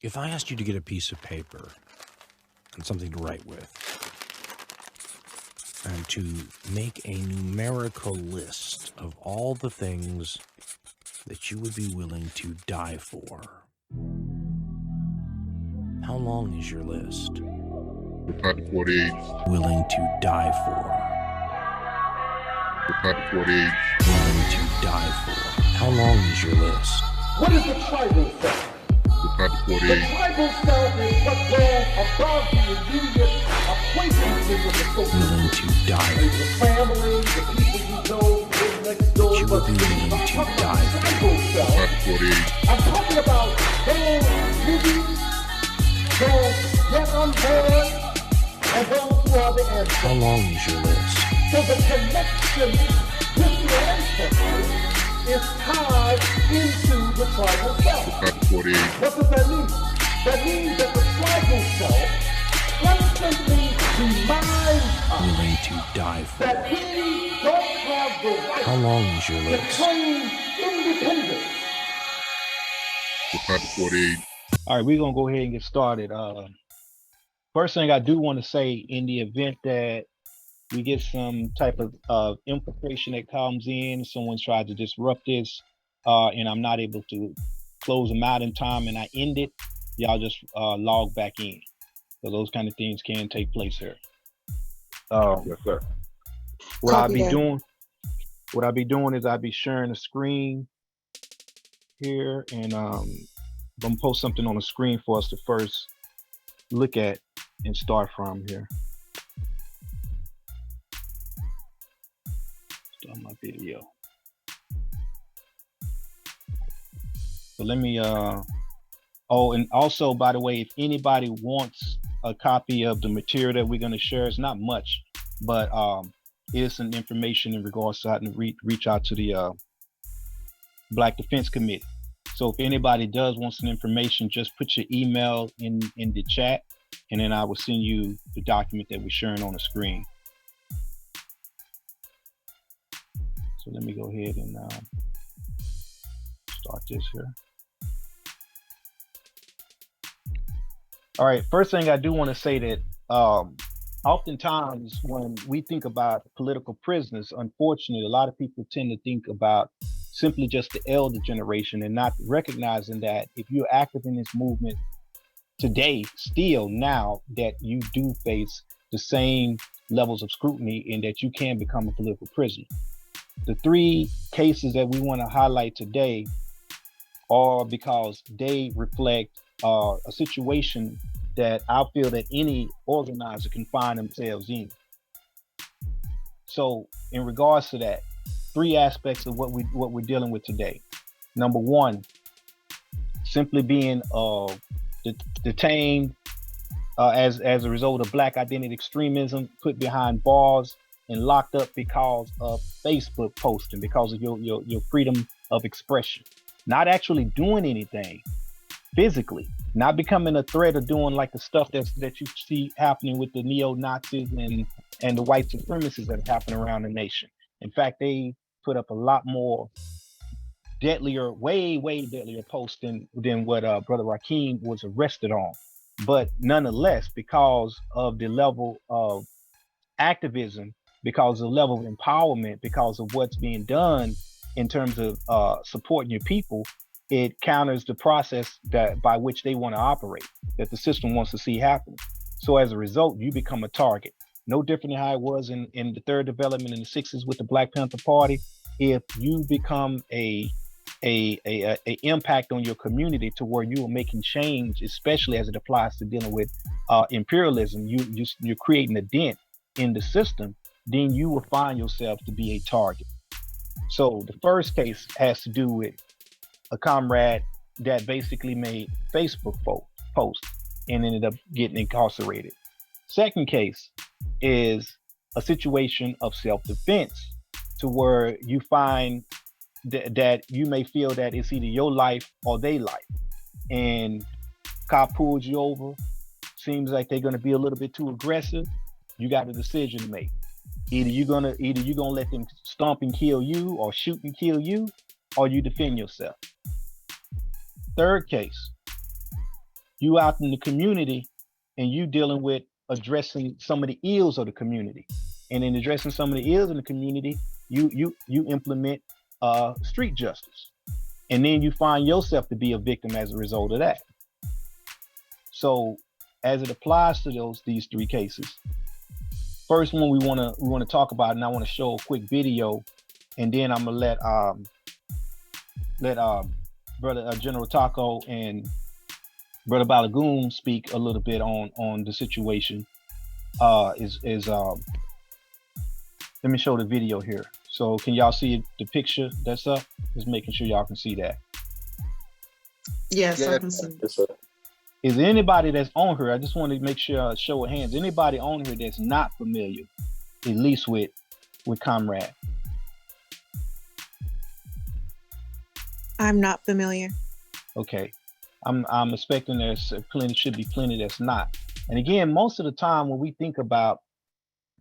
If I asked you to get a piece of paper and something to write with, and to make a numerical list of all the things that you would be willing to die for, how long is your list? Panther 48. Willing to die for. Panther 48. Willing to die for. How long is your list? What is the tribal cell? Panther The 48. tribal cell is what goes above the immediate acquaintances of the social. Willing to die The for. family, the people you know, live next door. You would be willing I'm to talking about die for. tribal cell. Panther 48. I'm talking about those movies, those yet unborn, and those who are the How ancestors. long is your list? So the connection with the ancestors is tied into the tribal cell. Panther 48. What does that mean? That means that the tribal cell constantly reminds us Willing to die for. that we don't have the How right long is your to list? claim independence. Panther 48. All right, we're gonna go ahead and get started. First thing I do want to say, in the event that we get some type of infiltration that comes in, someone's tried to disrupt this, and I'm not able to close them out in time, and I end it, y'all just log back in. So those kind of things can take place here. Yes, sir. What I'll Copy be that. doing is I'll be sharing the screen here, and I'm gonna post something on the screen for us to first look at and start from here. Start my video. So let me oh, and also, by the way, if anybody wants a copy of the material that we're going to share, it's not much, but it's some information in regards to how to reach out to the Black Defense Committee. So if anybody does want some information, just put your email in the chat, and then I will send you the document that we're sharing on the screen. So let me go ahead and start this here. All right, first thing I do want to say that oftentimes when we think about political prisoners, unfortunately, a lot of people tend to think about simply just the elder generation and not recognizing that if you're active in this movement today, still now, that you do face the same levels of scrutiny and that you can become a political prisoner. The three cases that we want to highlight today are because they reflect a situation that I feel that any organizer can find themselves in. So in regards to that, three aspects of what we're dealing with today. Number one, simply being detained as a result of Black identity extremism, put behind bars and locked up because of Facebook posting, because of your freedom of expression. Not actually doing anything physically, not becoming a threat of doing like the stuff that you see happening with the neo-Nazis and the white supremacists that happen around the nation. In fact, they put up a lot more deadlier, way deadlier posts than what Brother Rakeem was arrested on. But nonetheless, because of the level of activism, because of the level of empowerment, because of what's being done in terms of supporting your people, it counters the process that by which they want to operate, that the system wants to see happen. So as a result, you become a target. No different than how it was in the third development in the 60s with the Black Panther Party. If you become a impact on your community to where you are making change, especially as it applies to dealing with imperialism, you're creating a dent in the system, then you will find yourself to be a target. So the first case has to do with a comrade that basically made Facebook post and ended up getting incarcerated. Second case is a situation of self-defense, to where you find that you may feel that it's either your life or their life, and cop pulls you over, seems like they're going to be a little bit too aggressive. You got a decision to make. Either you're gonna let them stomp and kill you, or shoot and kill you, or you defend yourself. Third case you out in the community and you dealing with addressing some of the ills of the community. And in addressing some of the ills in the community, you implement street justice. And then you find yourself to be a victim as a result of that. So as it applies to these three cases, first one we want to talk about, and I want to show a quick video, and then I'm gonna let brother General Taco and brother Balagoon speak a little bit on the situation. Let me show the video here. So can y'all see the picture that's up? Just making sure y'all can see that. Yes, I can see. Yes, sir. Is there anybody that's on here? I just want to make sure I show of hands. Anybody on here that's not familiar, at least with Comrade? I'm not familiar. Okay, I'm expecting there's should be plenty that's not. And again, most of the time when we think about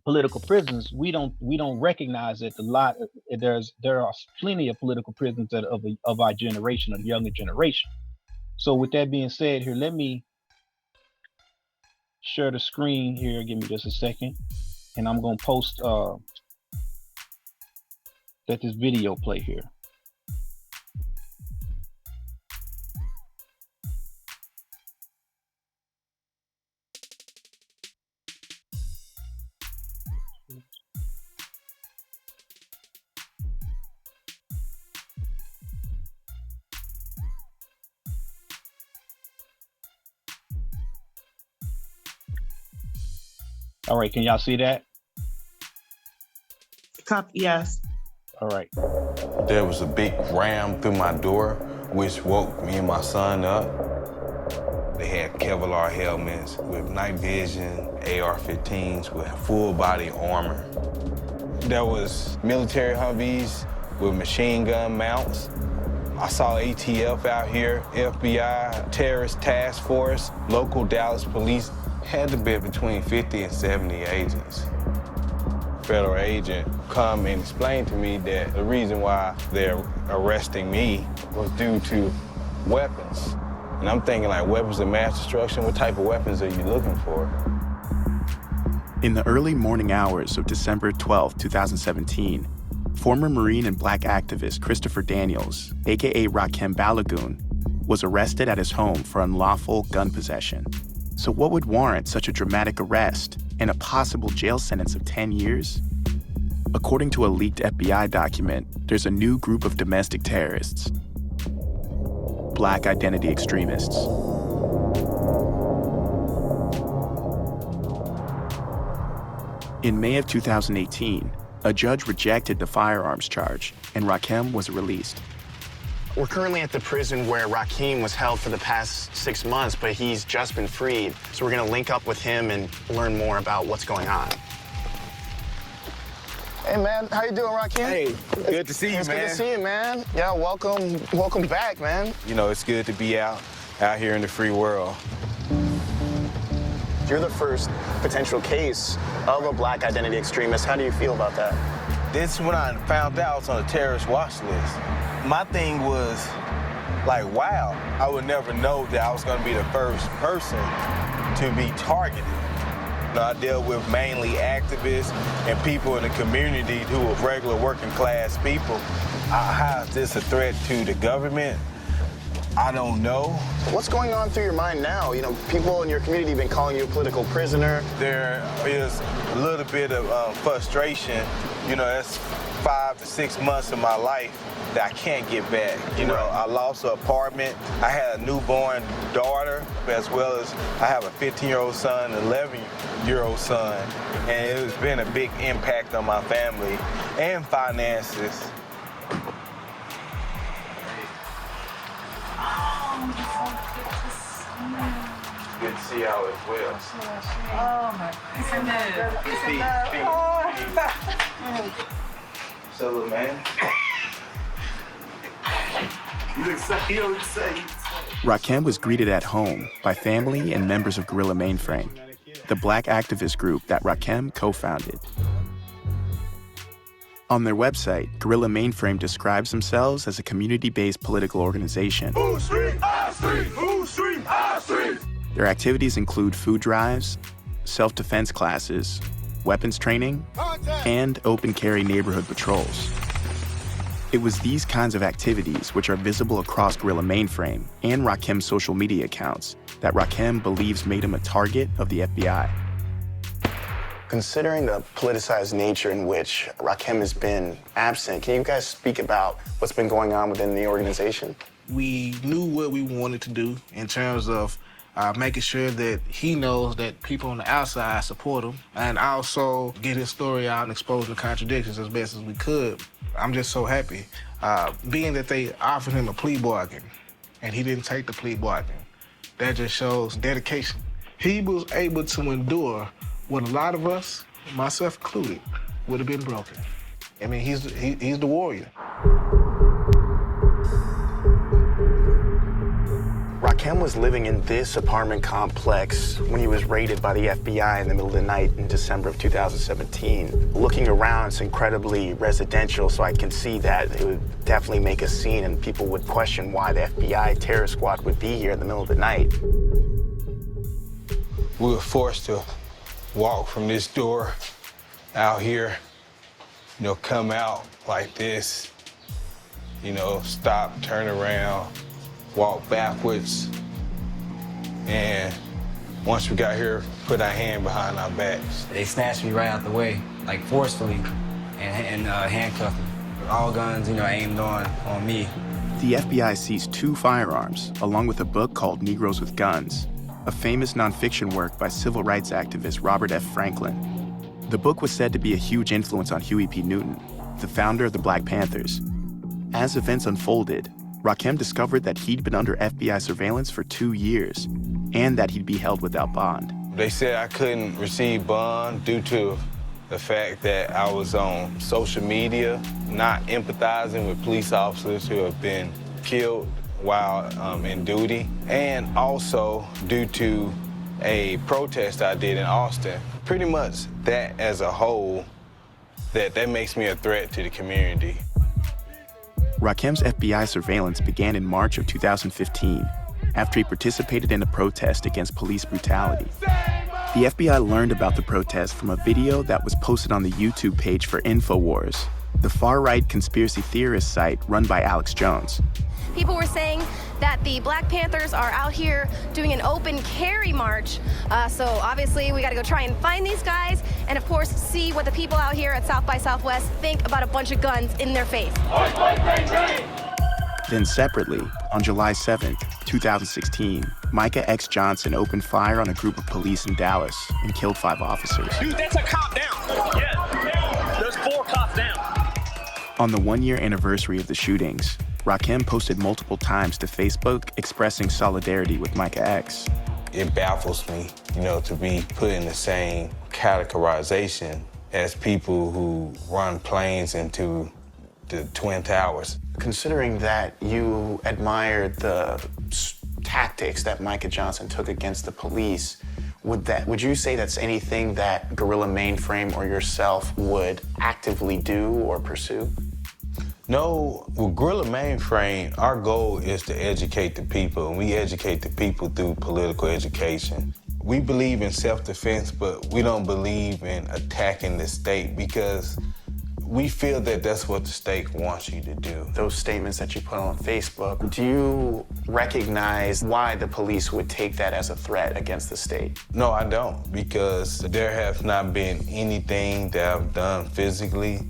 political prisons, we don't recognize that there are plenty of political prisons that of our generation, of the younger generation. So with that being said, here, let me share the screen here. Give me just a second, and I'm gonna post let this video play here. All right, can y'all see that? Yes. All right. There was a big ram through my door, which woke me and my son up. They had Kevlar helmets with night vision, AR-15s with full body armor. There was military Humvees with machine gun mounts. I saw ATF out here, FBI, terrorist task force, local Dallas police. Had to be between 50 and 70 agents. Federal agent come and explain to me that the reason why they're arresting me was due to weapons. And I'm thinking, like, weapons of mass destruction, what type of weapons are you looking for? In the early morning hours of December 12, 2017, former Marine and Black activist Christopher Daniels, aka Rakim Balagoon, was arrested at his home for unlawful gun possession. So what would warrant such a dramatic arrest and a possible jail sentence of 10 years? According to a leaked FBI document, there's a new group of domestic terrorists, Black identity extremists. In May of 2018, a judge rejected the firearms charge, and Rakim was released. We're currently at the prison where Rakim was held for the past 6 months, but he's just been freed. So we're gonna link up with him and learn more about what's going on. Hey, man, how you doing, Rakim? Hey, good to see you, It's man. good to see you, man. Yeah, welcome back, man. You know, it's good to be out here in the free world. You're the first potential case of a Black identity extremist. How do you feel about that? This is when I found out I was on a terrorist watch list. My thing was, like, wow, I would never know that I was gonna be the first person to be targeted. You know, I deal with mainly activists and people in the community who are regular working class people. How is this a threat to the government? I don't know. What's going on through your mind now? You know, people in your community have been calling you a political prisoner. There is a little bit of frustration. You know, that's 5 to 6 months of my life that I can't get back. You know, I lost an apartment. I had a newborn daughter, as well as I have a 15-year-old son, an 11-year-old son. And it's been a big impact on my family and finances. Good to see y'all as well. Oh my goodness. So, little man. You excited. Rakim was greeted at home by family and members of Guerrilla Mainframe, the Black activist group that Rakim co-founded. On their website, Guerrilla Mainframe describes themselves as a community-based political organization. Who street? Our street. Who street? Our street. Their activities include food drives, self-defense classes, weapons training, and open carry neighborhood patrols. It was these kinds of activities, which are visible across Gorilla Mainframe and Rakim's social media accounts, that Rakim believes made him a target of the FBI. Considering the politicized nature in which Rakim has been absent, can you guys speak about what's been going on within the organization? We knew what we wanted to do in terms of making sure that he knows that people on the outside support him, and also get his story out and expose the contradictions as best as we could. I'm just so happy, being that they offered him a plea bargain, and he didn't take the plea bargain. That just shows dedication. He was able to endure what a lot of us, myself included, would have been broken. I mean, he's the warrior. Rakim was living in this apartment complex when he was raided by the FBI in the middle of the night in December of 2017. Looking around, it's incredibly residential, so I can see that it would definitely make a scene and people would question why the FBI terror squad would be here in the middle of the night. We were forced to walk from this door out here, come out like this, stop, turn around, walk backwards, and once we got here, put our hand behind our backs. They snatched me right out the way, like forcefully, and handcuffed me. All guns, aimed on me. The FBI seized 2 firearms, along with a book called Negroes with Guns, a famous nonfiction work by civil rights activist Robert F. Franklin. The book was said to be a huge influence on Huey P. Newton, the founder of the Black Panthers. As events unfolded, Rakim discovered that he'd been under FBI surveillance for 2 years, and that he'd be held without bond. They said I couldn't receive bond due to the fact that I was on social media, not empathizing with police officers who have been killed while in duty, and also due to a protest I did in Austin. Pretty much that as a whole, that makes me a threat to the community. Rakim's FBI surveillance began in March of 2015, after he participated in a protest against police brutality. The FBI learned about the protest from a video that was posted on the YouTube page for InfoWars, the far-right conspiracy theorist site run by Alex Jones. People were saying that the Black Panthers are out here doing an open carry march. So obviously we gotta go try and find these guys and of course see what the people out here at South by Southwest think about a bunch of guns in their face. Then separately, on July 7th, 2016, Micah X. Johnson opened fire on a group of police in Dallas and killed 5 officers. Dude, that's a cop down. Yeah, there's 4 cops down. On the 1-year anniversary of the shootings, Rakim posted multiple times to Facebook expressing solidarity with Micah X. It baffles me, to be put in the same categorization as people who run planes into the Twin Towers. Considering that you admired the tactics that Micah Johnson took against the police, would you say that's anything that Gorilla Mainframe or yourself would actively do or pursue? No, with Gorilla Mainframe, our goal is to educate the people, and we educate the people through political education. We believe in self-defense, but we don't believe in attacking the state because we feel that that's what the state wants you to do. Those statements that you put on Facebook, do you recognize why the police would take that as a threat against the state? No, I don't, because there has not been anything that I've done physically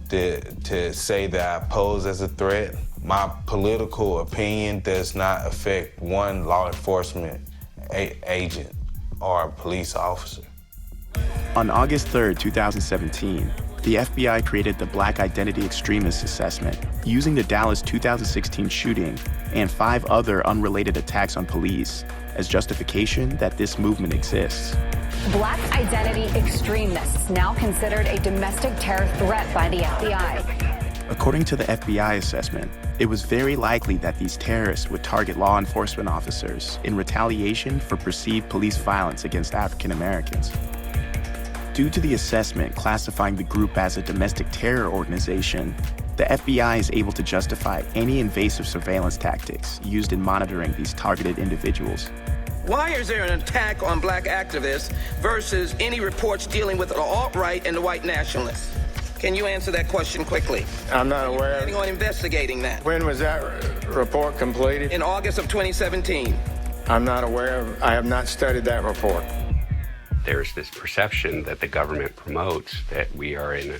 to say that I pose as a threat. My political opinion does not affect one law enforcement agent or police officer. On August 3rd, 2017, the FBI created the Black Identity Extremist Assessment, using the Dallas 2016 shooting and 5 other unrelated attacks on police as justification that this movement exists. Black identity extremists, now considered a domestic terror threat by the FBI. According to the FBI assessment, it was very likely that these terrorists would target law enforcement officers in retaliation for perceived police violence against African Americans. Due to the assessment classifying the group as a domestic terror organization, the FBI is able to justify any invasive surveillance tactics used in monitoring these targeted individuals. Why is there an attack on black activists versus any reports dealing with the alt-right and the white nationalists? Can you answer that question quickly? I'm not aware. Planning on investigating that? When was that report completed? In August of 2017. I'm not aware of. I have not studied that report. There's this perception that the government promotes that we are in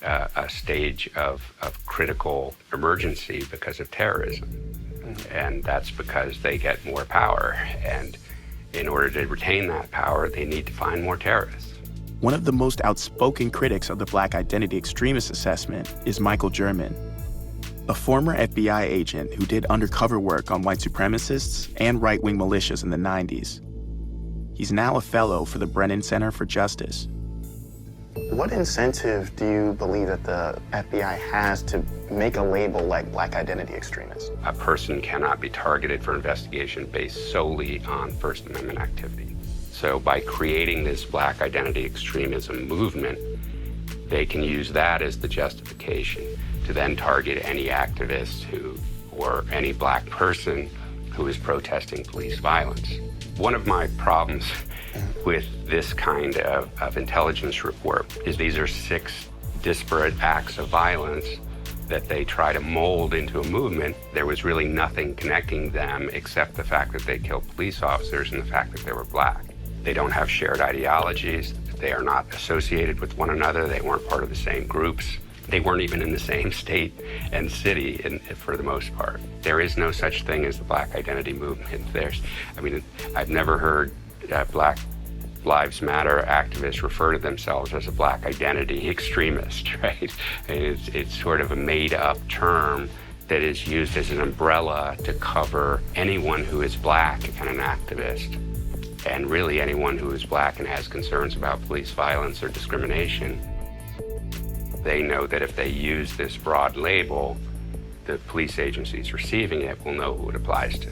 a stage of critical emergency because of terrorism. And that's because they get more power. And in order to retain that power, they need to find more terrorists. One of the most outspoken critics of the Black identity extremist assessment is Michael German, a former FBI agent who did undercover work on white supremacists and right-wing militias in the 90s. He's now a fellow for the Brennan Center for Justice. What incentive do you believe that the FBI has to make a label like Black identity extremist? A person cannot be targeted for investigation based solely on First Amendment activity. So by creating this Black identity extremism movement, they can use that as the justification to then target any activist or any black person who is protesting police violence. One of my problems with this kind of intelligence report is these are 6 disparate acts of violence that they try to mold into a movement. There was really nothing connecting them except the fact that they killed police officers and the fact that they were black. They don't have shared ideologies. They are not associated with one another. They weren't part of the same groups. They weren't even in the same state and city for the most part. There is no such thing as the Black identity movement. I've never heard Black Lives Matter activists refer to themselves as a Black identity extremist, right? It's sort of a made-up term that is used as an umbrella to cover anyone who is black and an activist, and really anyone who is black and has concerns about police violence or discrimination. They know that if they use this broad label, the police agencies receiving it will know who it applies to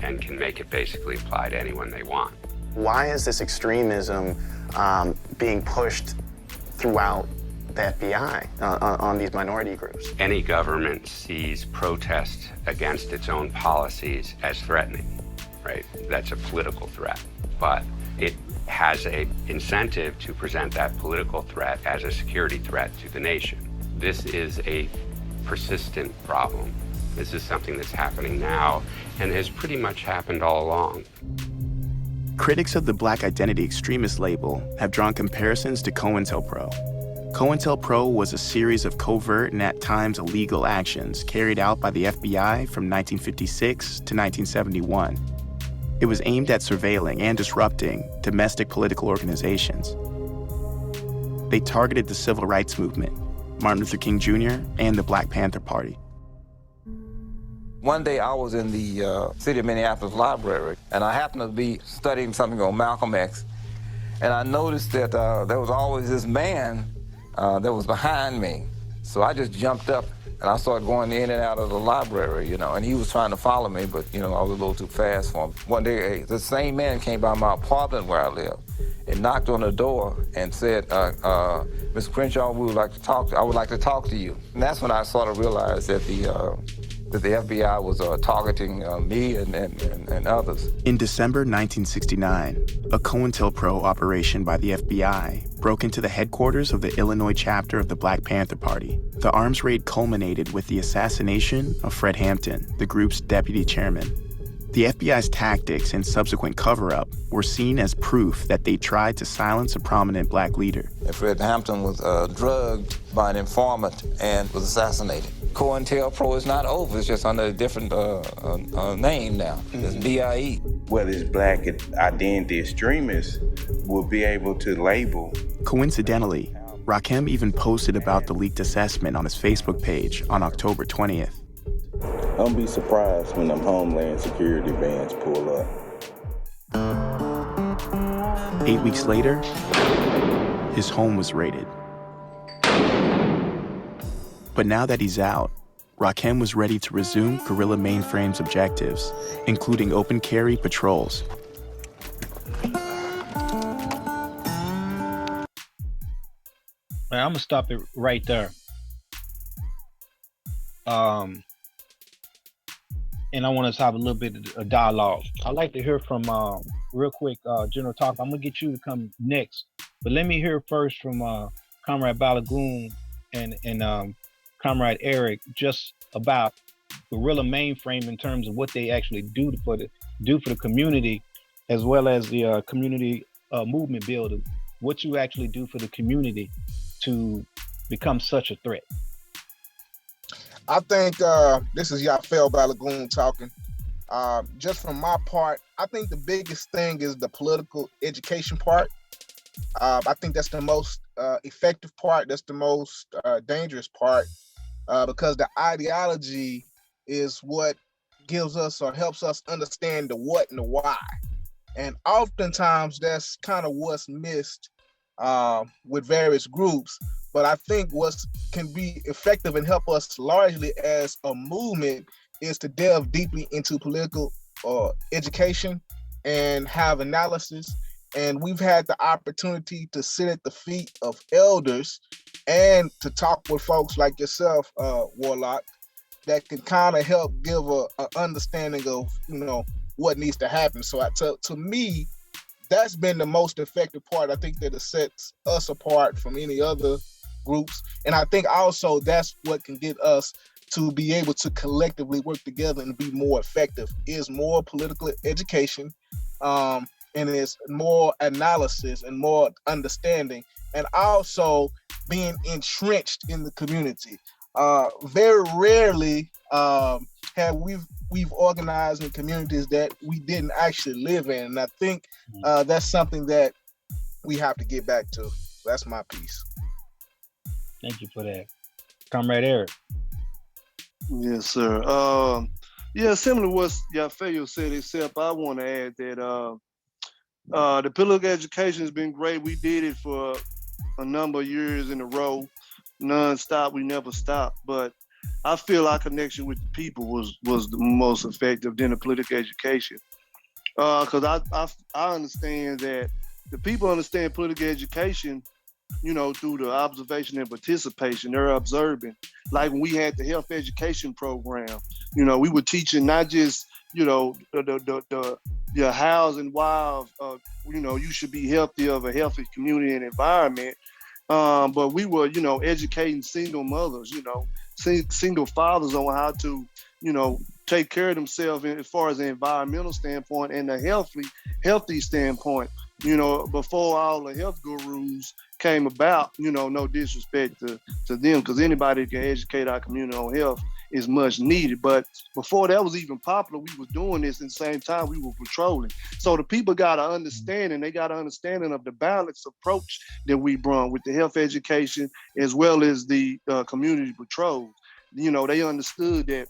and can make it basically apply to anyone they want. Why is this extremism being pushed throughout the FBI on these minority groups? Any government sees protest against its own policies as threatening, right? That's a political threat, but it has an incentive to present that political threat as a security threat to the nation. This is a persistent problem. This is something that's happening now and has pretty much happened all along. Critics of the Black identity extremist label have drawn comparisons to COINTELPRO. COINTELPRO was a series of covert and at times illegal actions carried out by the FBI from 1956 to 1971. It was aimed at surveilling and disrupting domestic political organizations. They targeted the civil rights movement, Martin Luther King Jr., and the Black Panther Party. One day I was in the city of Minneapolis library, and I happened to be studying something on Malcolm X, and I noticed that there was always this man that was behind me. So I just jumped up and I started going in and out of the library, and he was trying to follow me, but, I was a little too fast for him. One day, the same man came by my apartment where I live and knocked on the door and said, Mr. Crenshaw, I would like to talk to you. And that's when I sort of realized that the FBI was targeting me and others. In December 1969, a COINTELPRO operation by the FBI broke into the headquarters of the Illinois chapter of the Black Panther Party. The arms raid culminated with the assassination of Fred Hampton, the group's deputy chairman. The FBI's tactics and subsequent cover-up were seen as proof that they tried to silence a prominent black leader. Fred Hampton was drugged by an informant and was assassinated. COINTELPRO is not over, it's just under a different name now. It's BIE. Whether it's Black identity extremists will be able to label. Coincidentally, Rakim even posted about the leaked assessment on his Facebook page on October 20th. Don't be surprised when them Homeland Security vans pull up. 8 weeks later, his home was raided. But now that he's out, Rakim was ready to resume guerrilla mainframe's objectives, including open carry patrols. I'm gonna stop it right there. and I want us to have a little bit of dialogue. I'd like to hear from real quick, General Talk. I'm gonna get you to come next, but let me hear first from Comrade Balagoon and Comrade Eric just about Guerrilla Mainframe in terms of what they actually do for the community, as well as the community movement building. What you actually do for the community to become such a threat. I think this is Yafel Balagoon talking. Just from my part, I think the biggest thing is the political education part. I think that's the most effective part. That's the most dangerous part because the ideology is what gives us or helps us understand the what and the why. And oftentimes that's kind of what's missed with various groups. But I think what can be effective and help us largely as a movement is to delve deeply into political education and have analysis. And we've had the opportunity to sit at the feet of elders and to talk with folks like yourself, Warlock, that can kind of help give a understanding of, what needs to happen. So to me, that's been the most effective part. I think that it sets us apart from any other groups. And I think also that's what can get us to be able to collectively work together and be more effective is more political education, and it's more analysis and more understanding, and also being entrenched in the community. Very rarely have we've organized in communities that we didn't actually live in. And I think that's something that we have to get back to. That's my piece. Thank you for that. Comrade Eric. Yes, sir. Similar to what Yafel said, except I want to add that the political education has been great. We did it for a number of years in a row, non-stop. We never stopped. But I feel our connection with the people was the most effective than the political education. Because I understand that the people understand political education, through the observation and participation. They're observing. Like when we had the health education program, we were teaching not just, the hows and why of, you should be healthy of a healthy community and environment. But we were, educating single mothers, single fathers on how to, take care of themselves as far as the environmental standpoint and the healthy standpoint. Before all the health gurus came about, no disrespect to them, because anybody can educate our community on health is much needed. But before that was even popular, we was doing this, and at the same time we were patrolling. So the people got an understanding, they got an understanding of the balanced approach that we brought with the health education as well as the community patrol. They understood that,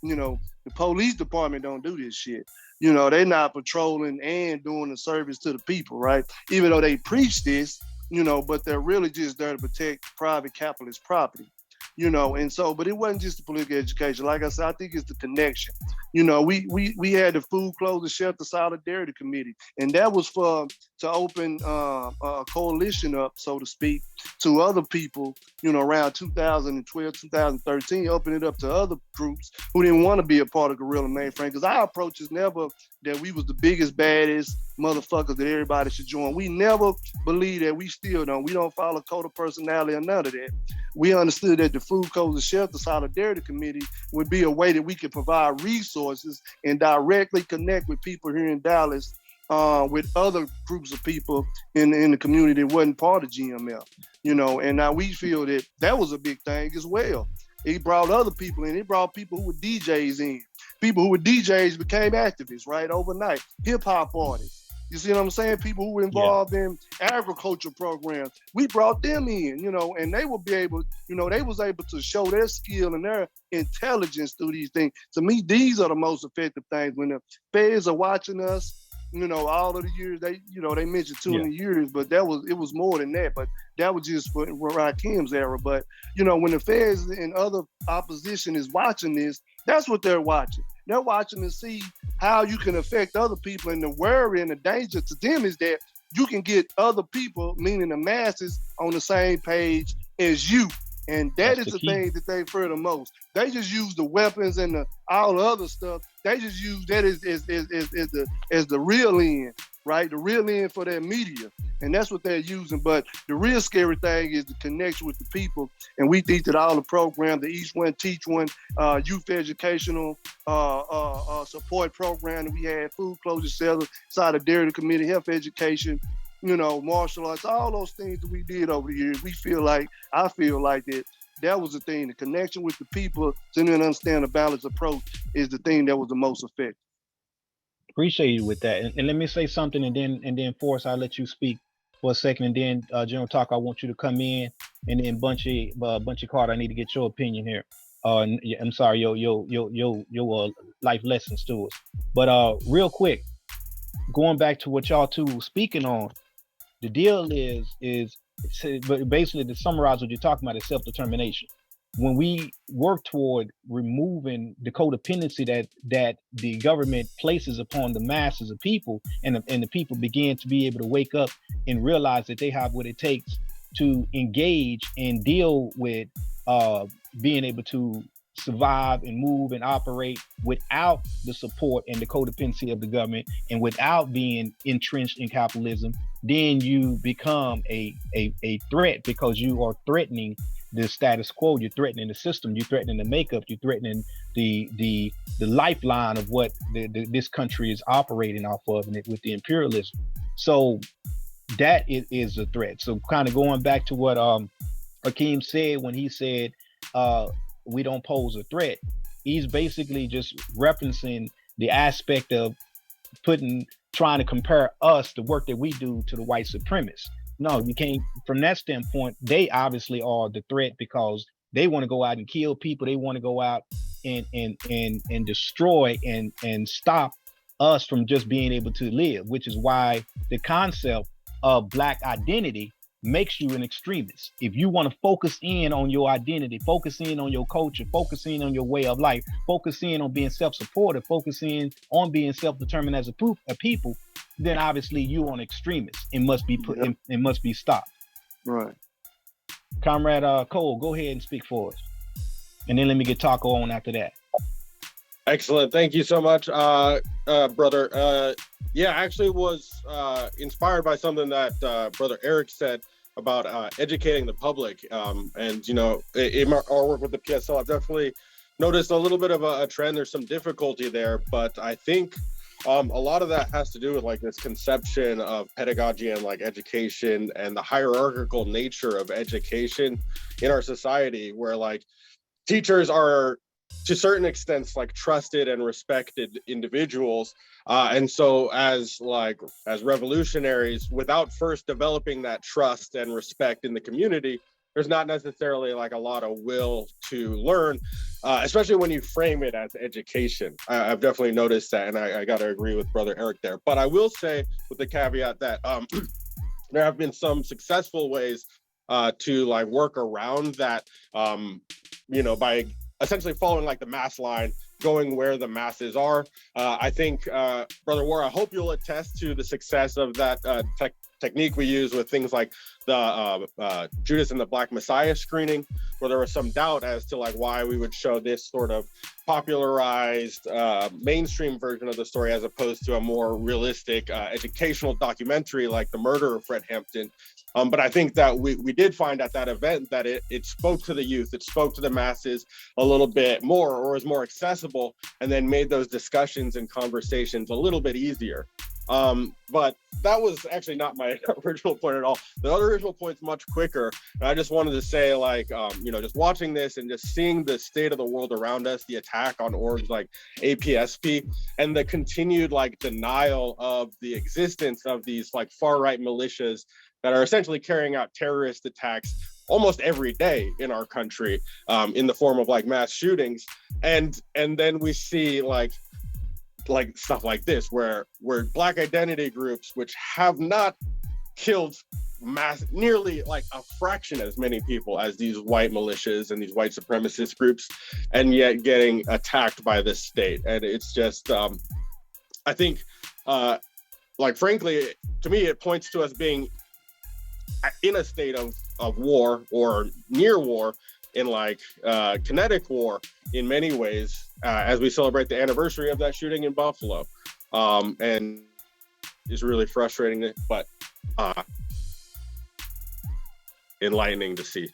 the police department don't do this shit. They're not patrolling and doing the service to the people, right? Even though they preach this, but they're really just there to protect private capitalist property. And so, but it wasn't just the political education. Like I said, I think it's the connection. We had the Food, Clothes, and Shelter Solidarity Committee, and that was to open a coalition up, so to speak, to other people, around 2012, 2013, open it up to other groups who didn't want to be a part of Guerrilla Mainframe, because our approach is never that we was the biggest, baddest motherfuckers that everybody should join. We never believe that. We still don't. We don't follow code of personality or none of that. We understood that the Food, Clothes, and Shelter Solidarity Committee would be a way that we could provide resources and directly connect with people here in Dallas, with other groups of people in the community that wasn't part of GMF, and now we feel that was a big thing as well. It brought other people in. It brought people who were DJs in. People who were DJs became activists, right, overnight. Hip hop artists. You see what I'm saying? People who were involved in agriculture programs. We brought them in, and they would be able, they was able to show their skill and their intelligence through these things. To me, these are the most effective things. When the feds are watching us, all of the years, they mentioned 200 years, but it was more than that. But that was just for Rakim's era. But, when the feds and other opposition is watching this, that's what they're watching. They're watching to see how you can affect other people, and the worry and the danger to them is that you can get other people, meaning the masses, on the same page as you. And that That's is the the key. thing that they fear the most. They just use the weapons and all the other stuff. They just use that as the real end, right? The real end for their media. And that's what they're using. But the real scary thing is the connection with the people. And we think that all the programs, the Each One Teach One, youth educational support program that we had, food closure shelter, solidarity committee, health education, martial arts, all those things that we did over the years, I feel like that was the thing. The connection with the people to understand the balanced approach is the thing that was the most effective. Appreciate you with that. And let me say something, and then Forrest, I'll let you speak for a second, and then General Talk, I want you to come in, and then Bunchy Carter, I need to get your opinion here. I'm sorry, your life lessons to us. But real quick, going back to what y'all two were speaking on, the deal is basically, to summarize what you're talking about, is self-determination. When we work toward removing the codependency that the government places upon the masses of people, and the people begin to be able to wake up and realize that they have what it takes to engage and deal with being able to survive and move and operate without the support and the codependency of the government, and without being entrenched in capitalism, then you become a threat, because you are threatening the status quo, you're threatening the system, you're threatening the makeup, you're threatening the lifeline of what this country is operating off of, and with the imperialism. So that is a threat. So kind of going back to what Hakeem said when he said we don't pose a threat, he's basically just referencing the aspect of trying to compare us, the work that we do, to the white supremacists. No, you can't. From that standpoint, they obviously are the threat, because they want to go out and kill people. They want to go out and destroy and stop us from just being able to live, which is why the concept of Black identity makes you an extremist. If you want to focus in on your identity, focus in on your culture, focus in on your way of life, focus in on being self-supportive, focus in on being self-determined as a people, then obviously you're an extremist and must be put and must be stopped. Right. Comrade Cole, go ahead and speak for us, and then let me get Taco on after that. Excellent. Thank you so much, brother. Yeah, I actually was inspired by something that Brother Eric said about educating the public. And, in our work with the PSL, I've definitely noticed a little bit of a trend. There's some difficulty there, but I think a lot of that has to do with like this conception of pedagogy and like education and the hierarchical nature of education in our society, where like teachers are to certain extents like trusted and respected individuals, and so as revolutionaries, without first developing that trust and respect in the community, there's not necessarily like a lot of will to learn, especially when you frame it as education. I've definitely noticed that, and I got to agree with Brother Eric there. But I will say, with the caveat that there have been some successful ways to like work around that, by essentially following like the mass line, going where the masses are. I think, Brother War, I hope you'll attest to the success of that technique we use with things like the Judas and the Black Messiah screening, where there was some doubt as to like why we would show this sort of popularized mainstream version of the story as opposed to a more realistic educational documentary like The Murder of Fred Hampton. But I think that we did find at that event that it spoke to the youth, it spoke to the masses a little bit more, or was more accessible, and then made those discussions and conversations a little bit easier. But that was actually not my original point at all. The other original point's much quicker. And I just wanted to say, like, just watching this and just seeing the state of the world around us, the attack on orgs like APSP, and the continued like denial of the existence of these like far-right militias that are essentially carrying out terrorist attacks almost every day in our country, in the form of like mass shootings. And then we see like stuff like this, where Black identity groups, which have not killed nearly like a fraction as many people as these white militias and these white supremacist groups, and yet getting attacked by this state. And it's just, I think, frankly, to me, it points to us being in a state of war or near war, in like kinetic war in many ways as we celebrate the anniversary of that shooting in Buffalo. And it's really frustrating, but enlightening to see.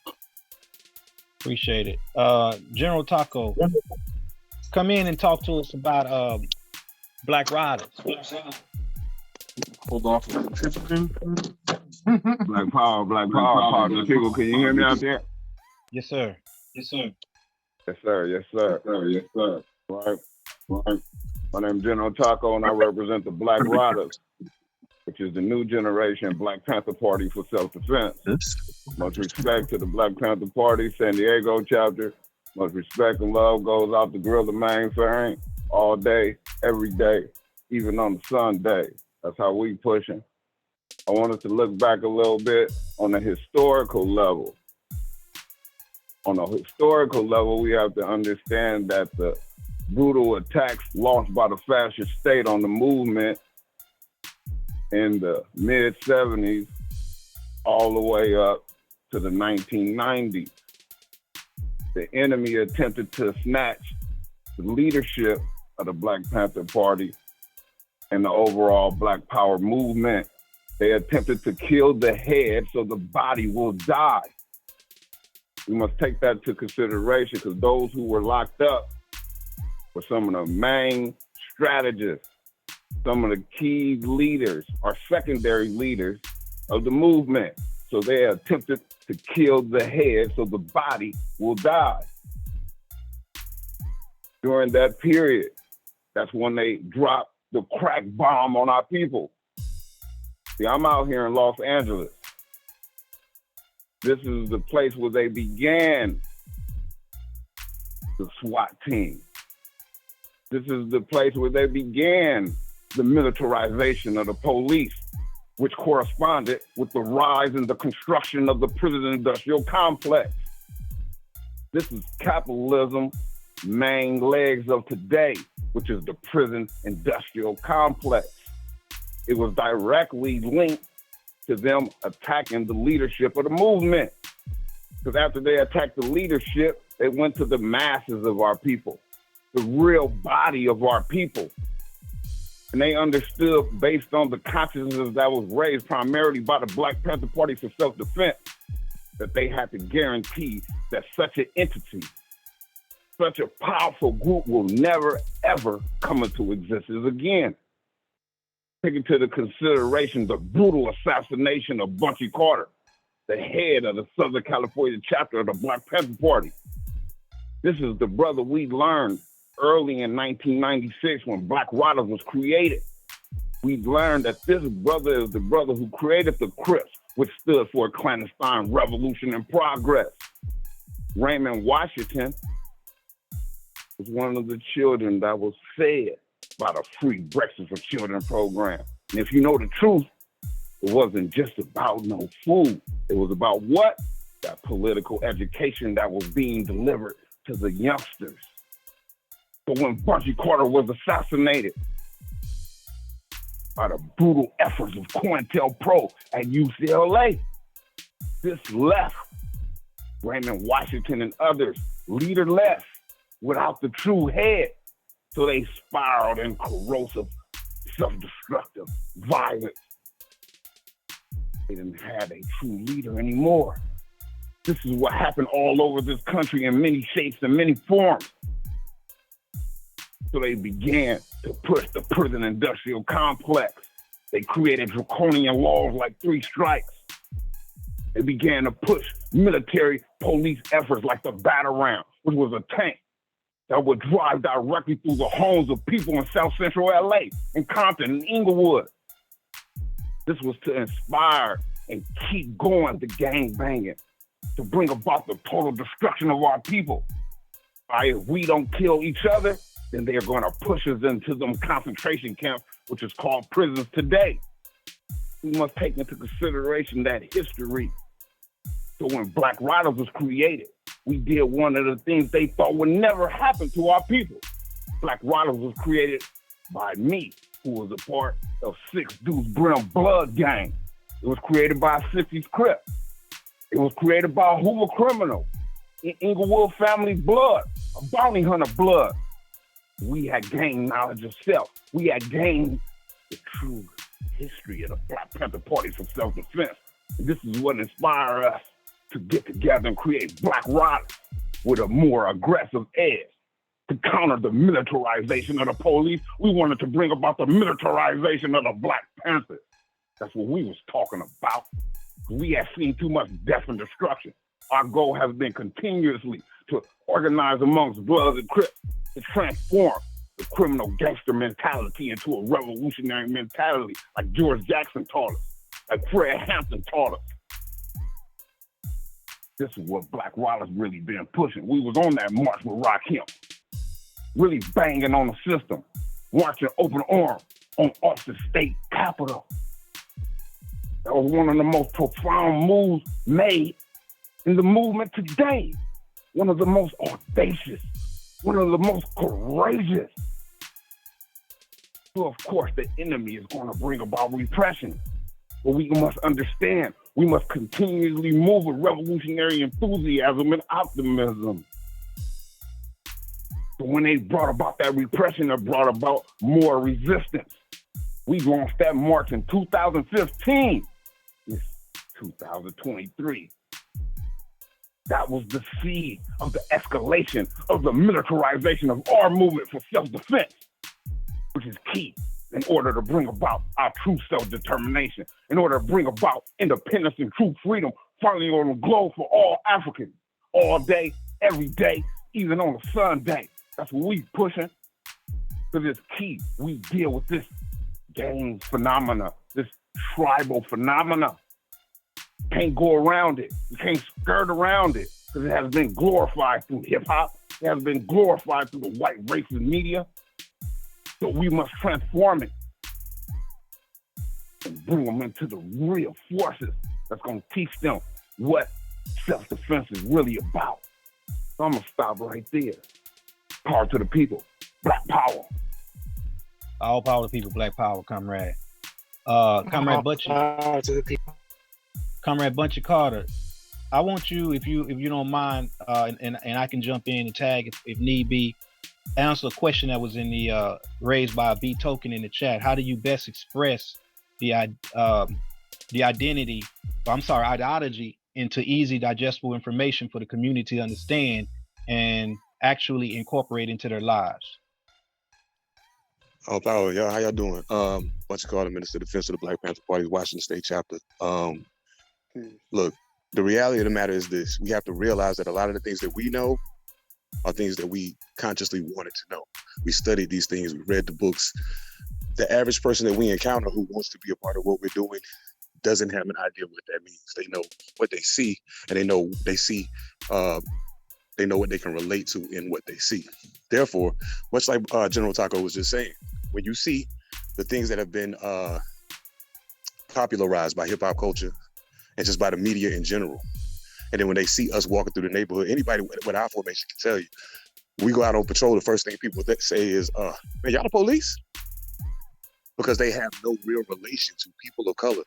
Appreciate it. General Taco, come in and talk to us about Black Riders. Hold on. Black Power, partner. People, can you hear me out there? Yes, sir. Yes, sir. Yes, sir. Yes, sir. Yes, sir. Right. My name is General Taco, and I represent the Black Riders, which is the new generation Black Panther Party for self-defense. Much respect to the Black Panther Party, San Diego chapter. Much respect and love goes out to Gorilla Manufacturing all day, every day, even on the Sunday. That's how we pushing. I wanted to look back a little bit on the historical level. On a historical level, we have to understand that the brutal attacks launched by the fascist state on the movement in the mid-70s all the way up to the 1990s. The enemy attempted to snatch the leadership of the Black Panther Party and the overall Black Power movement. They attempted to kill the head so the body will die. We must take that into consideration because those who were locked up were some of the main strategists, some of the key leaders or secondary leaders of the movement. So they attempted to kill the head so the body will die. During that period, that's when they dropped the crack bomb on our people. See, I'm out here in Los Angeles. This is the place where they began the SWAT team. This is the place where they began the militarization of the police, which corresponded with the rise and the construction of the prison industrial complex. This is capitalism's main legs of today, which is the prison industrial complex. It was directly linked to them attacking the leadership of the movement. Because after they attacked the leadership, they went to the masses of our people, the real body of our people. And they understood, based on the consciousness that was raised primarily by the Black Panther Party for self-defense, that they had to guarantee that such an entity, such a powerful group will never, ever come into existence again. Taking into the consideration the brutal assassination of Bunchy Carter, the head of the Southern California chapter of the Black Panther Party. This is the brother we learned early in 1996 when Black Riders was created. We learned that this brother is the brother who created the Crips, which stood for a clandestine revolution in progress. Raymond Washington was one of the children that was fed by the Free Breakfast for Children program. And if you know the truth, it wasn't just about no food. It was about what? That political education that was being delivered to the youngsters. So when Bunchy Carter was assassinated by the brutal efforts of COINTELPRO at UCLA, this left Raymond Washington and others leaderless without the true head. So they spiraled in corrosive, self-destructive violence. They didn't have a true leader anymore. This is what happened all over this country in many shapes and many forms. So they began to push the prison industrial complex. They created draconian laws like 3 strikes. They began to push military police efforts like the Batarang, which was a tank that would drive directly through the homes of people in South Central LA, in Compton, and Inglewood. This was to inspire and keep going the gang banging, to bring about the total destruction of our people. If we don't kill each other, then they're going to push us into them concentration camps, which is called prisons today. We must take into consideration that history. So when Black Riders was created, we did one of the things they thought would never happen to our people. Black Riders was created by me, who was a part of 6 Deuce Brim Blood Gang. It was created by a 60s Crip. It was created by a Hoover criminal. in Inglewood family blood, a bounty hunter blood. We had gained knowledge of self. We had gained the true history of the Black Panther Party for self-defense. And this is what inspired us to get together and create Black Riders with a more aggressive edge. To counter the militarization of the police, we wanted to bring about the militarization of the Black Panthers. That's what we was talking about. We have seen too much death and destruction. Our goal has been continuously to organize amongst Bloods and Crips to transform the criminal gangster mentality into a revolutionary mentality like George Jackson taught us, like Fred Hampton taught us. This is what Black Riders really been pushing. We was on that march with Rakim, really banging on the system, marching open arms on Austin State Capitol. That was one of the most profound moves made in the movement today. One of the most audacious, one of the most courageous. So of course, the enemy is going to bring about repression. But we must understand, we must continuously move with revolutionary enthusiasm and optimism. So when they brought about that repression, it brought about more resistance. We launched that march in 2015. It's 2023. That was the seed of the escalation of the militarization of our movement for self-defense, which is key in order to bring about our true self-determination, in order to bring about independence and true freedom finally on the globe for all Africans, all day, every day, even on a Sunday. That's what we pushing, because it's key. We deal with this gang phenomena, this tribal phenomena. Can't go around it. You can't skirt around it, because it has been glorified through hip-hop. It has been glorified through the white racist media. So we must transform it and bring them into the real forces that's going to teach them what self-defense is really about. So I'm going to stop right there. Power to the people. Black power. All power to people. Black power, comrade. Comrade Butchie. Power to the people. Comrade Bunchy Carter. I want you, if you don't mind, and I can jump in and tag if need be, answer a question that was in the raised by a B token in the chat. How do you best express the ideology into easy digestible information for the community to understand and actually incorporate into their lives? Oh, power, y'all. How y'all doing? Bunch of Carter, Minister of Defense of the Black Panther Party, Washington State chapter. Look, the reality of the matter is this: we have to realize that a lot of the things that we know are things that we consciously wanted to know. We studied these things, we read the books. The average person that we encounter who wants to be a part of what we're doing doesn't have an idea what that means. They know what they see, and they know what they can relate to in what they see. Therefore, much like General Taco was just saying, when you see the things that have been popularized by hip hop culture and just by the media in general, and then when they see us walking through the neighborhood, anybody with our formation can tell you, we go out on patrol, the first thing people say is, man, y'all the police? Because they have no real relation to people of color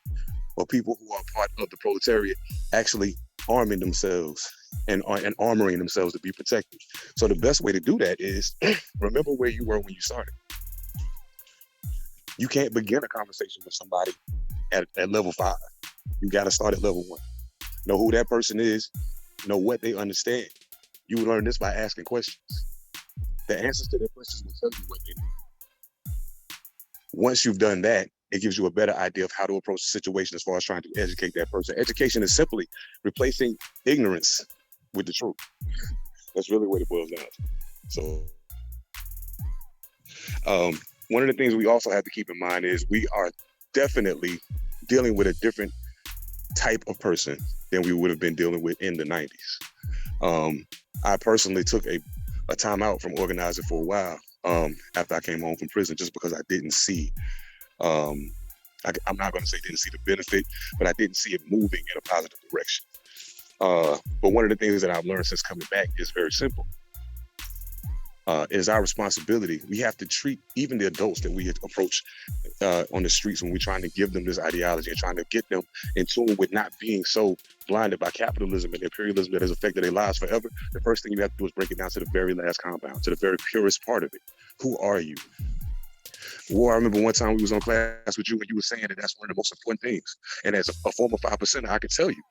or people who are part of the proletariat actually arming themselves and armoring themselves to be protected. So the best way to do that is remember where you were when you started. You can't begin a conversation with somebody at level 5. You got to start at level 1. Know who that person is, know what they understand. You learn this by asking questions. The answers to their questions will tell you what they know. Once you've done that, it gives you a better idea of how to approach the situation as far as trying to educate that person. Education is simply replacing ignorance with the truth. That's really what it boils down to. So one of the things we also have to keep in mind is we are definitely dealing with a different type of person than we would have been dealing with in the 90s. I personally took a time out from organizing for a while after I came home from prison, just because I didn't see, I'm not going to say didn't see the benefit, but I didn't see it moving in a positive direction. But one of the things that I've learned since coming back is very simple. It is our responsibility. We have to treat even the adults that we approach on the streets when we're trying to give them this ideology and trying to get them in tune with not being so blinded by capitalism and imperialism that has affected their lives forever. The first thing you have to do is break it down to the very last compound, to the very purest part of it. Who are you? War, I remember one time we was on class with you and you were saying that that's one of the most important things. And as a former 5%, I can tell you,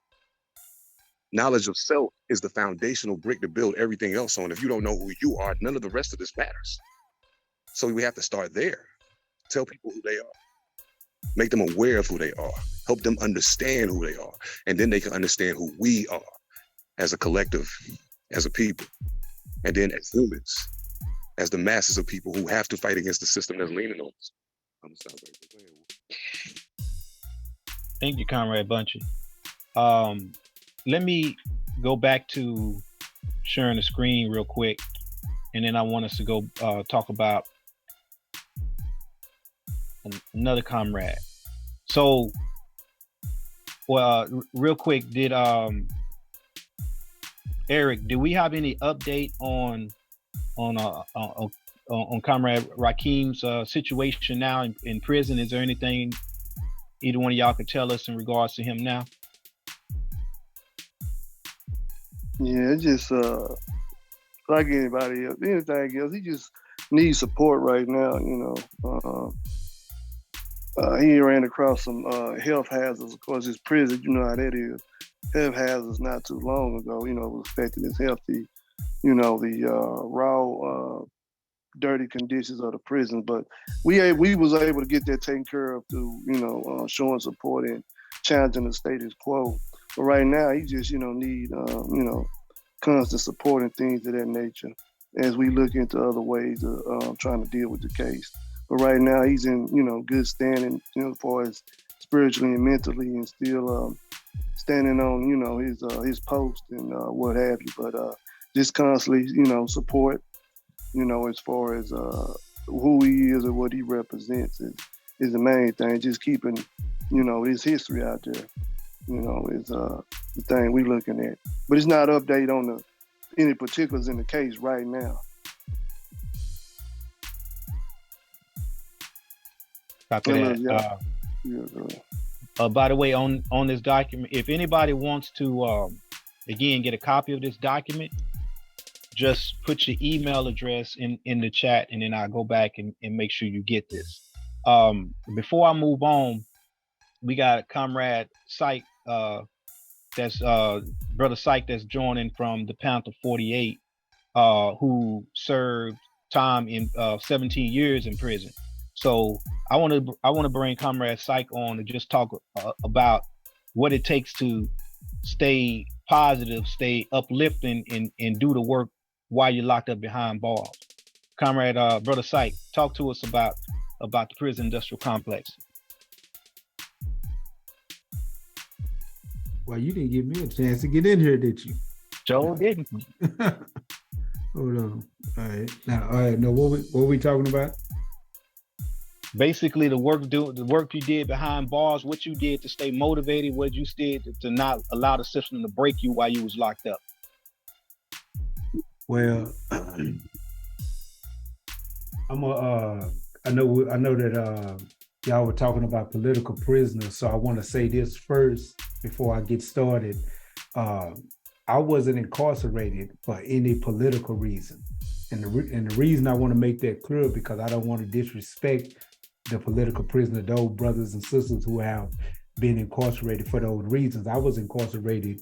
knowledge of self is the foundational brick to build everything else on. If you don't know who you are, none of the rest of this matters. So we have to start there. Tell people who they are. Make them aware of who they are. Help them understand who they are. And then they can understand who we are as a collective, as a people. And then as humans, as the masses of people who have to fight against the system that's leaning on us. I'm gonna stop right there. Thank you, Comrade Bunchy. Let me go back to sharing the screen real quick, and then I want us to go talk about another comrade. So, real quick, did Eric, do we have any update on Comrade Rakeem's situation now in prison? Is there anything either one of y'all could tell us in regards to him now? Yeah, it's just like anybody else, anything else. He just needs support right now. He ran across some health hazards. Of course, his prison, you know how that is. Health hazards not too long ago, was affecting his health. The raw, dirty conditions of the prison. But we was able to get that taken care of through, showing support and challenging the status quo. But right now, he just, need, constant support and things of that nature as we look into other ways of trying to deal with the case. But right now, he's in, good standing, as far as spiritually and mentally, and still standing on, his post and what have you. But just constantly, support, as far as who he is and what he represents is the main thing. Just keeping, his history out there. Is the thing we looking at. But it's not update on any particulars in the case right now. Copy that. By the way, on this document, if anybody wants to, again, get a copy of this document, just put your email address in the chat, and then I'll go back and make sure you get this. Before I move on, we got Comrade Syke, that's Brother Syke, that's joining from the Panther 48, who served time in 17 years in prison. So I want to bring Comrade Syke on to just talk about what it takes to stay positive, stay uplifting, and do the work while you're locked up behind bars. Comrade Brother Syke, talk to us about the prison industrial complex. Well, you didn't give me a chance to get in here, did you? Joe didn't. Hold on. All right. Now, what we talking about? Basically, the work you did behind bars, what you did to stay motivated, what you did to not allow the system to break you while you was locked up. Well, I know that y'all were talking about political prisoners, so I want to say this first before I get started. I wasn't incarcerated for any political reason, and the reason I want to make that clear, because I don't want to disrespect the political prisoner, those brothers and sisters who have been incarcerated for those reasons. I was incarcerated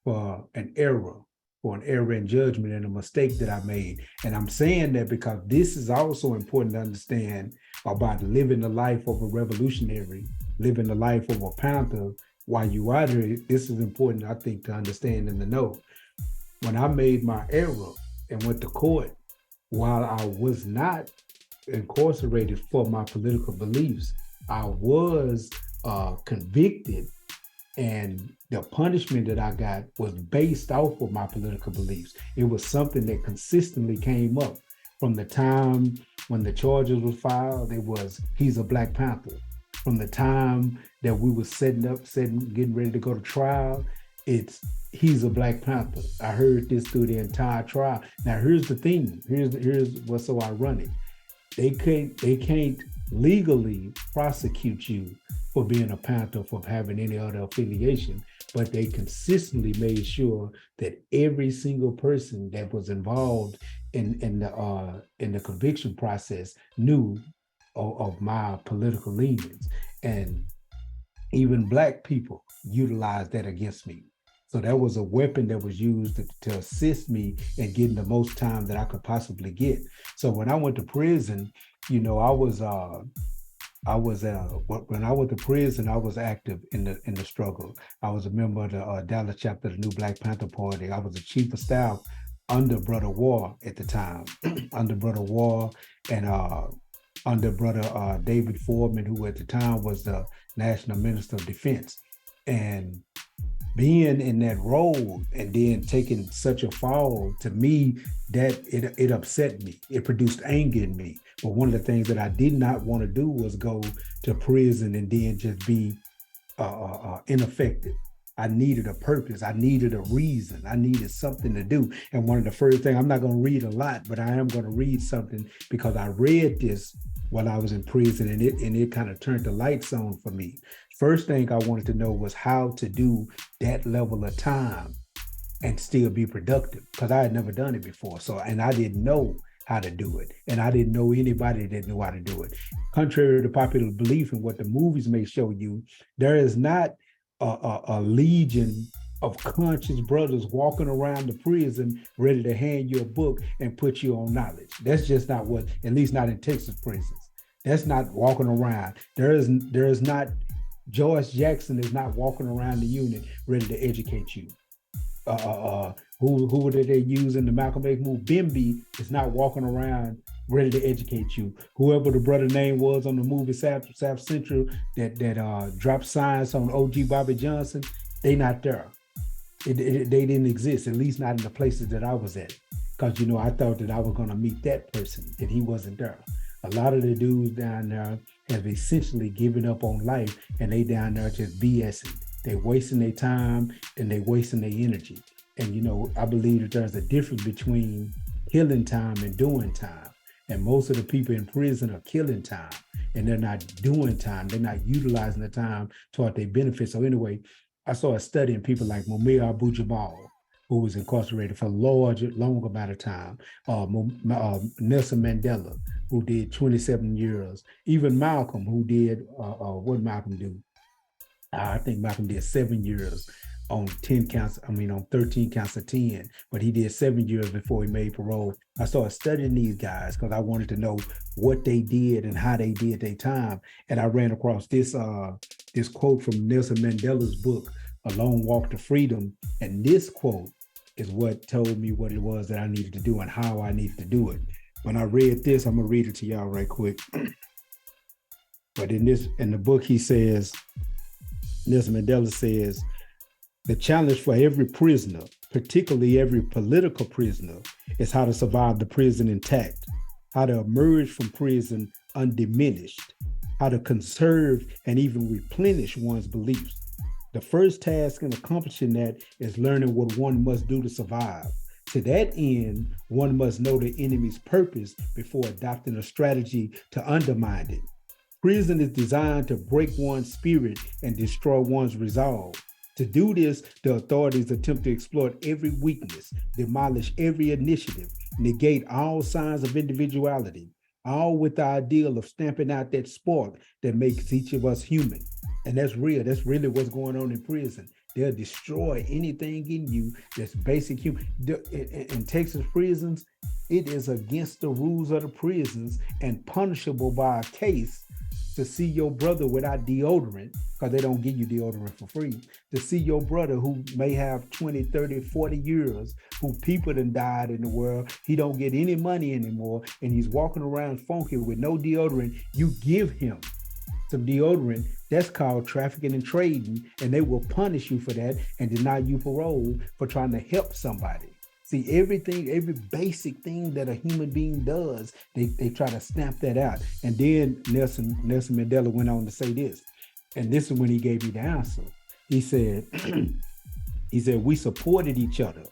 for an error in judgment and a mistake that I made. And I'm saying that because this is also important to understand about living the life of a revolutionary, living the life of a Panther while you are there. This is important, I think, to understand and to know. When I made my error and went to court, while I was not incarcerated for my political beliefs, I was convicted, and the punishment that I got was based off of my political beliefs. It was something that consistently came up from the time when the charges were filed. It was, he's a Black Panther. From the time that we were getting ready to go to trial, it's he's a Black Panther. I heard this through the entire trial. Now here's the thing. Here's what's so ironic. They can't legally prosecute you for being a Panther, for having any other affiliation, but they consistently made sure that every single person that was involved in the conviction process knew of my political leanings. And even Black people utilized that against me. So that was a weapon that was used to assist me in getting the most time that I could possibly get. So when I went to prison, you know, when I went to prison, I was active in the struggle. I was a member of the Dallas chapter of the New Black Panther Party. I was the chief of staff under Brother War at the time, under Brother War and under Brother David Foreman, who at the time was the National Minister of Defense. And being in that role and then taking such a fall, to me, that it upset me. It produced anger in me. But one of the things that I did not want to do was go to prison and then just be ineffective. I needed a purpose. I needed a reason. I needed something to do. And one of the first things, I'm not going to read a lot, but I am going to read something because I read this while I was in prison, and it kind of turned the lights on for me. First thing I wanted to know was how to do that level of time and still be productive, because I had never done it before. So, and I didn't know how to do it. And I didn't know anybody that knew how to do it. Contrary to popular belief and what the movies may show you, there is not a legion of conscious brothers walking around the prison ready to hand you a book and put you on knowledge. That's just not what, at least not in Texas prisons. That's not walking around. There is not, George Jackson is not walking around the unit ready to educate you. Who did they use in the Malcolm X movie? Bimby is not walking around ready to educate you. Whoever the brother name was on the movie South Central that dropped signs on OG Bobby Johnson, they not there. They didn't exist, at least not in the places that I was at. Because, you know, I thought that I was going to meet that person, and he wasn't there. A lot of the dudes down there have essentially given up on life, and they down there just BSing. They wasting their time and they wasting their energy. And, you know, I believe that there's a difference between killing time and doing time. And most of the people in prison are killing time, and they're not doing time. They're not utilizing the time toward their benefit. So anyway, I started studying people like Mumia Abu-Jamal, who was incarcerated for a long amount of time. Nelson Mandela, who did 27 years. Even Malcolm, who did, what did Malcolm do? I think Malcolm did 7 years on 13 counts of 10, but he did 7 years before he made parole. I started studying these guys because I wanted to know what they did and how they did their time. And I ran across this quote from Nelson Mandela's book, A Long Walk to Freedom. And this quote is what told me what it was that I needed to do and how I needed to do it. When I read this, I'm gonna read it to y'all right quick. But in the book, he says, Nelson Mandela says, the challenge for every prisoner, particularly every political prisoner, is how to survive the prison intact, how to emerge from prison undiminished, how to conserve and even replenish one's beliefs. The first task in accomplishing that is learning what one must do to survive. To that end, one must know the enemy's purpose before adopting a strategy to undermine it. Prison is designed to break one's spirit and destroy one's resolve. To do this, the authorities attempt to exploit every weakness, demolish every initiative, negate all signs of individuality, all with the ideal of stamping out that spark that makes each of us human. And that's real. That's really what's going on in prison. They'll destroy anything in you that's basic human. In Texas prisons, it is against the rules of the prisons and punishable by a case to see your brother without deodorant, because they don't give you deodorant for free, to see your brother who may have 20, 30, 40 years, who people done died in the world, he don't get any money anymore, and he's walking around funky with no deodorant, you give him some deodorant, that's called trafficking and trading, and they will punish you for that and deny you parole for trying to help somebody. See, every basic thing that a human being does, they try to stamp that out. And then Nelson Mandela went on to say this, and this is when he gave me the answer. He said, He said, we supported each other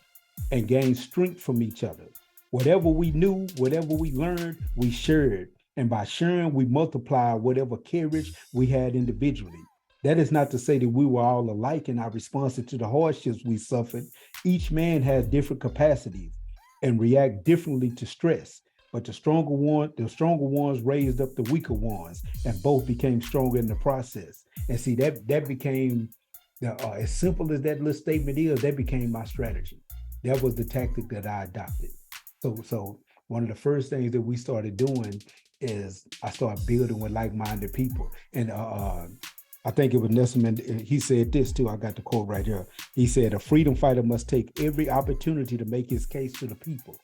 and gained strength from each other. Whatever we knew, whatever we learned, we shared. And by sharing, we multiplied whatever courage we had individually. That is not to say that we were all alike in our responses to the hardships we suffered. Each man has different capacities and react differently to stress. But the stronger ones raised up the weaker ones, and both became stronger in the process. And see, that became as simple as that little statement is. That became my strategy. That was the tactic that I adopted. So one of the first things that we started doing is I started building with like-minded people. And I think it was Nelson Mandela, he said this too, I got the quote right here. He said, a freedom fighter must take every opportunity to make his case to the people.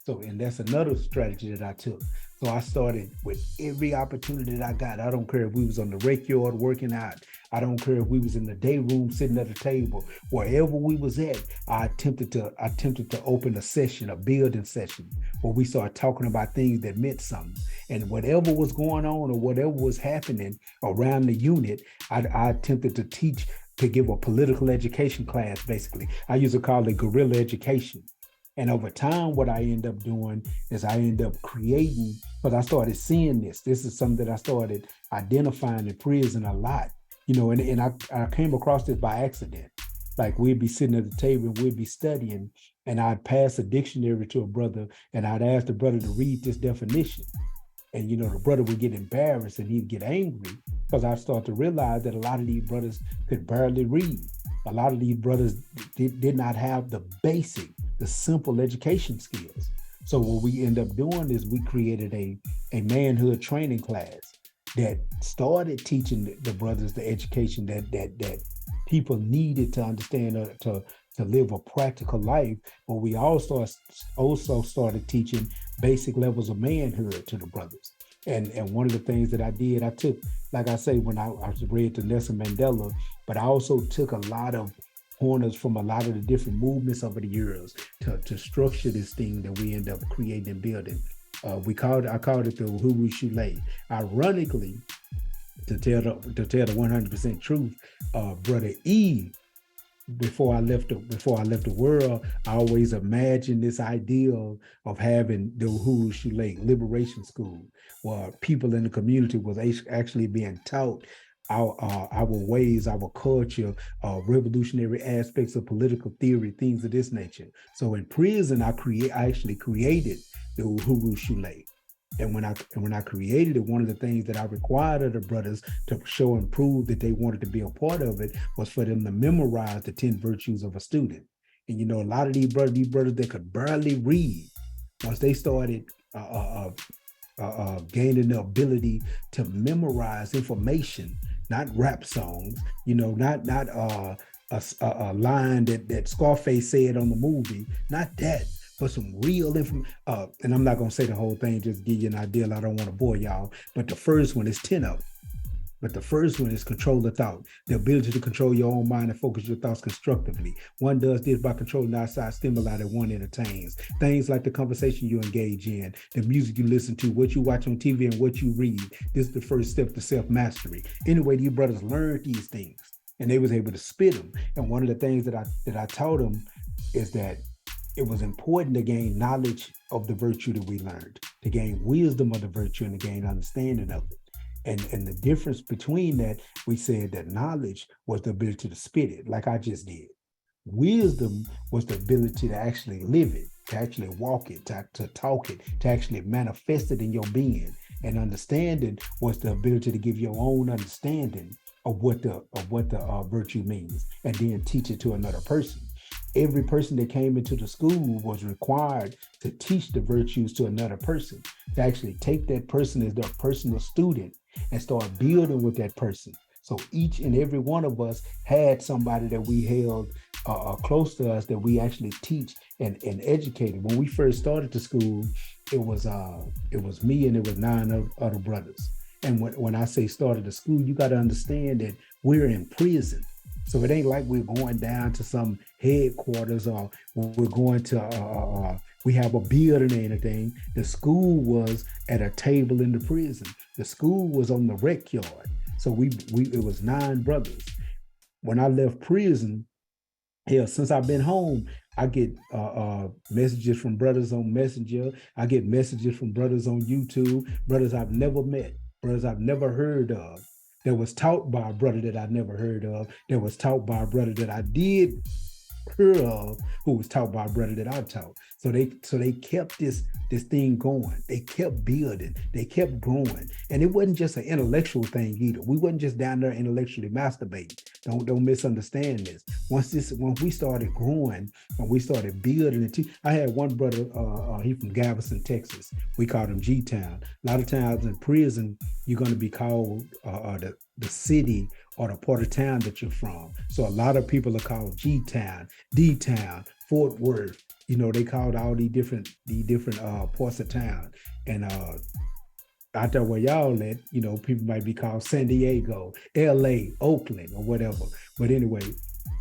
So, and that's another strategy that I took. So I started with every opportunity that I got. I don't care if we was on the rec yard working out. I don't care if we was in the day room sitting at a table. Wherever we was at, I attempted to open a session, a building session, where we started talking about things that meant something. And whatever was going on or whatever was happening around the unit, I attempted to teach, to give a political education class, basically. I used to call it guerrilla education. And over time, what I end up doing is I end up creating, because I started seeing this. This is something that I started identifying in prison a lot, and I came across this by accident. Like we'd be sitting at the table and we'd be studying, and I'd pass a dictionary to a brother and I'd ask the brother to read this definition. And, the brother would get embarrassed and he'd get angry because I started to realize that a lot of these brothers could barely read. A lot of these brothers did not have the simple education skills. So what we end up doing is we created a manhood training class that started teaching the brothers the education that people needed to understand to live a practical life. But we also started teaching basic levels of manhood to the brothers. And one of the things that I did, I took, like I say, when I read to Nelson Mandela, but I also took a lot of pointers from a lot of the different movements over the years to structure this thing that we end up creating and building. I called it the Uhuru Shule. Ironically, to tell the 100% truth, Brother E, before I left the world, I always imagined this ideal of having the Uhuru Shule Liberation School, where people in the community was actually being taught our ways, our culture, revolutionary aspects of political theory, things of this nature. So in prison, I actually created the Uhuru Shule. And when I created it, one of the things that I required of the brothers to show and prove that they wanted to be a part of it was for them to memorize the 10 virtues of a student. And a lot of these brothers that could barely read, once they started gaining the ability to memorize information, not rap songs, not a line that Scarface said on the movie, not that, but some real information. And I'm not gonna say the whole thing, just give you an idea. I don't want to bore y'all, but the first one is 10 of them. But the first one is control the thought, the ability to control your own mind and focus your thoughts constructively. One does this by controlling outside stimuli that one entertains. Things like the conversation you engage in, the music you listen to, what you watch on TV, and what you read. This is the first step to self-mastery. Anyway, these brothers learned these things and they was able to spit them. And one of the things that I taught them is that it was important to gain knowledge of the virtue that we learned, to gain wisdom of the virtue and to gain understanding of it. And the difference between that, we said that knowledge was the ability to spit it, like I just did. Wisdom was the ability to actually live it, to actually walk it, to talk it, to actually manifest it in your being. And understanding was the ability to give your own understanding of what the virtue means, and then teach it to another person. Every person that came into the school was required to teach the virtues to another person, to actually take that person as their personal student and start building with that person. So each and every one of us had somebody that we held close to us that we actually teach and educated. When we first started the school, it was me and it was 9 other brothers. And when I say started the school, you got to understand that we're in prison. So it ain't like we're going down to some headquarters or we're going to, we have a building or anything. The school was at a table in the prison. The school was on the rec yard. So it was 9 brothers. When I left prison, Hell, since I've been home, I get messages from brothers on Messenger. I get messages from brothers on YouTube, brothers I've never met, brothers I've never heard of, that was taught by a brother that I never heard of, that was taught by a brother that I did hear of, who was taught by a brother that I taught. So they kept this thing going. They kept building. They kept growing. And it wasn't just an intellectual thing either. We wasn't just down there intellectually masturbating. Don't misunderstand this. Once we started growing and we started building it. I had one brother, he from Galveston, Texas. We called him G-Town. A lot of times in prison, you're going to be called the city or the part of town that you're from. So a lot of people are called G-Town, D-Town, Fort Worth. You know, they called all these different parts of town. And out there where y'all at, you know, people might be called San Diego, LA, Oakland, or whatever. But anyway,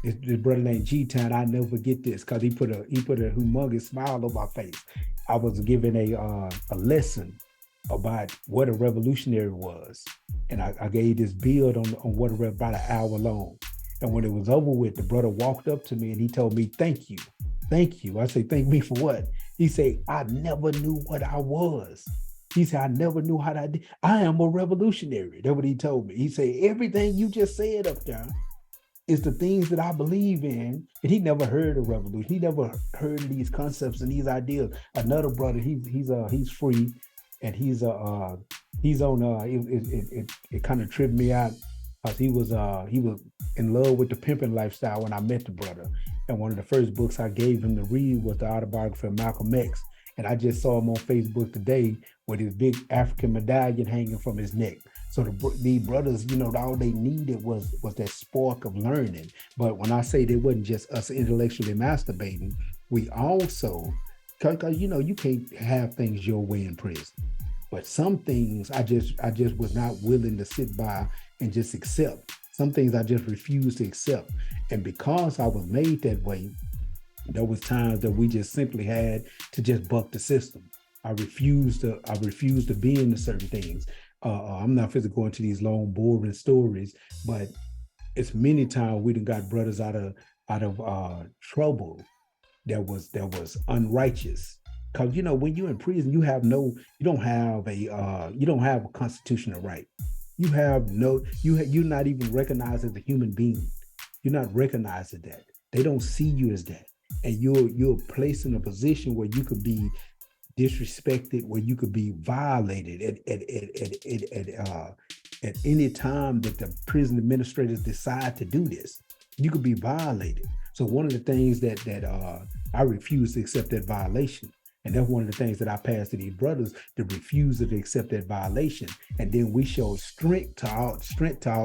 this brother named G-Town, I never forget this because he put a humongous smile on my face. I was given a lesson about what a revolutionary was. And I gave this build on what about an hour long. And when it was over with, the brother walked up to me and he told me, "Thank you. Thank you." I say, "Thank me for what?" He said, "I never knew what I was." He said, "I never knew how to. I am a revolutionary." That's what he told me. He said, "Everything you just said up there is the things that I believe in." And he never heard of revolution. He never heard of these concepts and these ideas. Another brother, he's free, and he's on it kind of tripped me out because he was in love with the pimping lifestyle when I met the brother. And one of the first books I gave him to read was the autobiography of Malcolm X. And I just saw him on Facebook today with his big African medallion hanging from his neck. So these brothers, you know, all they needed was that spark of learning. But when I say they wasn't just us intellectually masturbating, we also, because you know, you can't have things your way in prison. But some things I just was not willing to sit by and just accept. Some things I just refused to accept. And because I was made that way, there was times that we just simply had to just buck the system. I refused to be into certain things. I'm not going to go into these long, boring stories, but it's many times we done got brothers out of trouble that was unrighteous. Because you know, when you're in prison, you don't have a constitutional right. You're not even recognized as a human being. You're not recognized as that. They don't see you as that. And you're placed in a position where you could be disrespected, where you could be violated at any time that the prison administrators decide to do this. You could be violated. So one of the things that I refuse to accept that violation. And that's one of the things that I passed to these brothers, the refusal to accept that violation. And then we show strength to all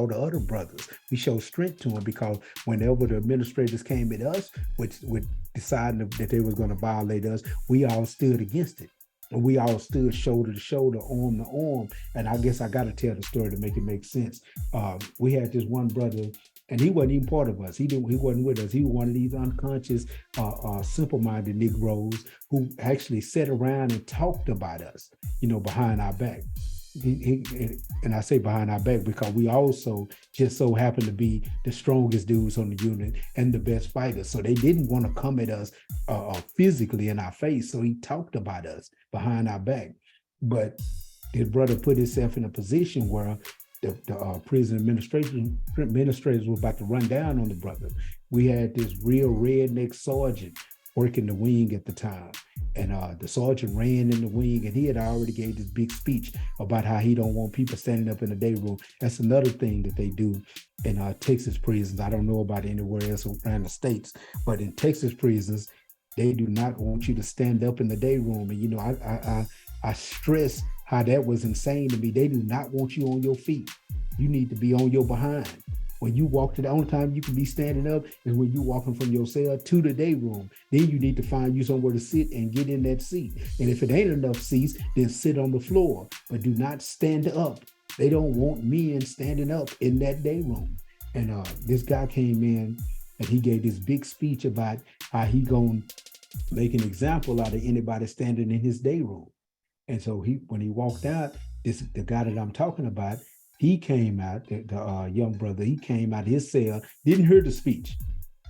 the other brothers. We show strength to them because whenever the administrators came at us with deciding that they was going to violate us, we all stood against it. And we all stood shoulder to shoulder, arm to arm. And I guess I got to tell the story to make it make sense. We had this one brother, and he wasn't even part of us. He wasn't with us. He was one of these unconscious, simple-minded Negroes who actually sat around and talked about us, you know, behind our back. And I say behind our back because we also just so happen to be the strongest dudes on the unit and the best fighters. So they didn't want to come at us physically in our face. So he talked about us behind our back. But his brother put himself in a position where the prison administrators were about to run down on the brother. We had this real redneck sergeant working the wing at the time. And the sergeant ran in the wing, and he had already gave this big speech about how he don't want people standing up in the day room. That's another thing that they do in Texas prisons. I don't know about anywhere else around the states, but in Texas prisons, they do not want you to stand up in the day room. And you know, I stress how that was insane to me. They do not want you on your feet. You need to be on your behind. When you walk to the only time you can be standing up is when you're walking from your cell to the day room. Then you need to find you somewhere to sit and get in that seat. And if it ain't enough seats, then sit on the floor, but do not stand up. They don't want men standing up in that day room. And this guy came in and he gave this big speech about how he gonna make an example out of anybody standing in his day room. And so when he walked out, the guy that I'm talking about, he came out, the young brother, he came out of his cell, didn't hear the speech.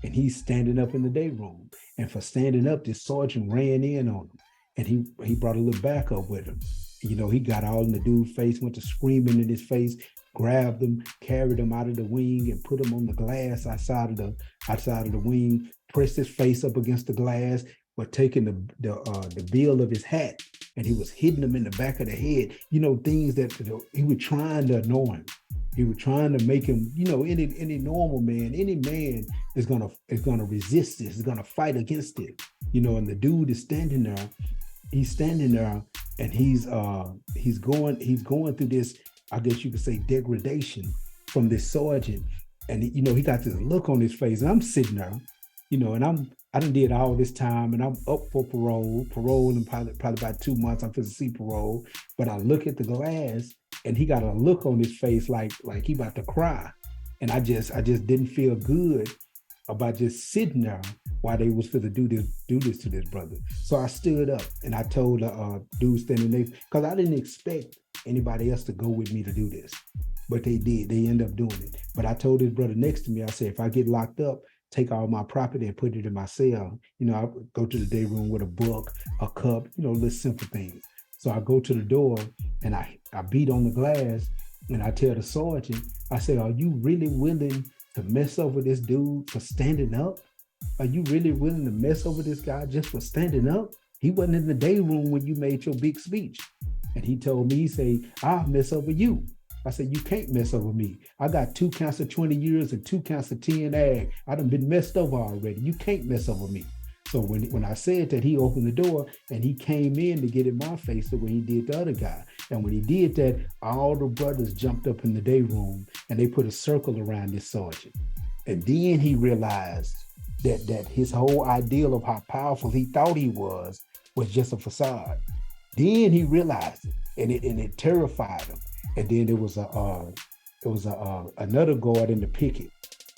and he's standing up in the day room. And for standing up, this sergeant ran in on him, and he brought a little backup with him. You know, he got all in the dude's face, went to screaming in his face, grabbed him, carried him out of the wing, and put him on the glass outside of the wing, pressed his face up against the glass, but taking the bill of his hat, and he was hitting him in the back of the head. You know, things that he was trying to annoy him. He was trying to make him, you know, any normal man, any man is gonna resist this, is gonna fight against it. You know, and the dude is standing there. He's standing there, and he's going through this, I guess you could say, degradation from this sergeant. And you know, he got this look on his face, and I'm sitting there, you know, and I done did all this time, and I'm up for parole in probably about 2 months. I'm supposed to see parole, but I look at the glass, and he got a look on his face like he about to cry, and I just didn't feel good about just sitting there while they was supposed to do this to this brother. So I stood up and I told the dude standing next, because I didn't expect anybody else to go with me to do this, but they did. They ended up doing it. But I told his brother next to me, I said, if I get locked up, take all my property and put it in my cell. You know, I go to the day room with a book, a cup, you know, little simple things. So I go to the door and I beat on the glass, and I tell the sergeant, I say, are you really willing to mess over this dude for standing up? Are you really willing to mess over this guy just for standing up? He wasn't in the day room when you made your big speech. And he told me, he say, I'll mess over you. I said, you can't mess over me. I got 2 counts of 20 years and 2 counts of 10 ag. I done been messed over already. You can't mess over me. So when I said that, he opened the door and he came in to get in my face the way he did the other guy. And when he did that, all the brothers jumped up in the day room and they put a circle around this sergeant. And then he realized that his whole ideal of how powerful he thought he was just a facade. Then he realized it, and it terrified him. And then there was another guard in the picket.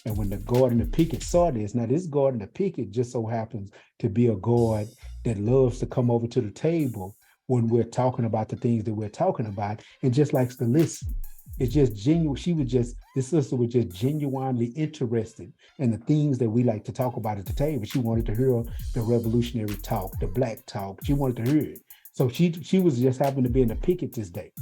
And when the guard in the picket saw this, now this guard in the picket just so happens to be a guard that loves to come over to the table when we're talking about the things that we're talking about, and just likes to listen. It's just genuine. This sister was just genuinely interested in the things that we like to talk about at the table. She wanted to hear the revolutionary talk, the black talk. She wanted to hear it. So she was just happened to be in the picket this day.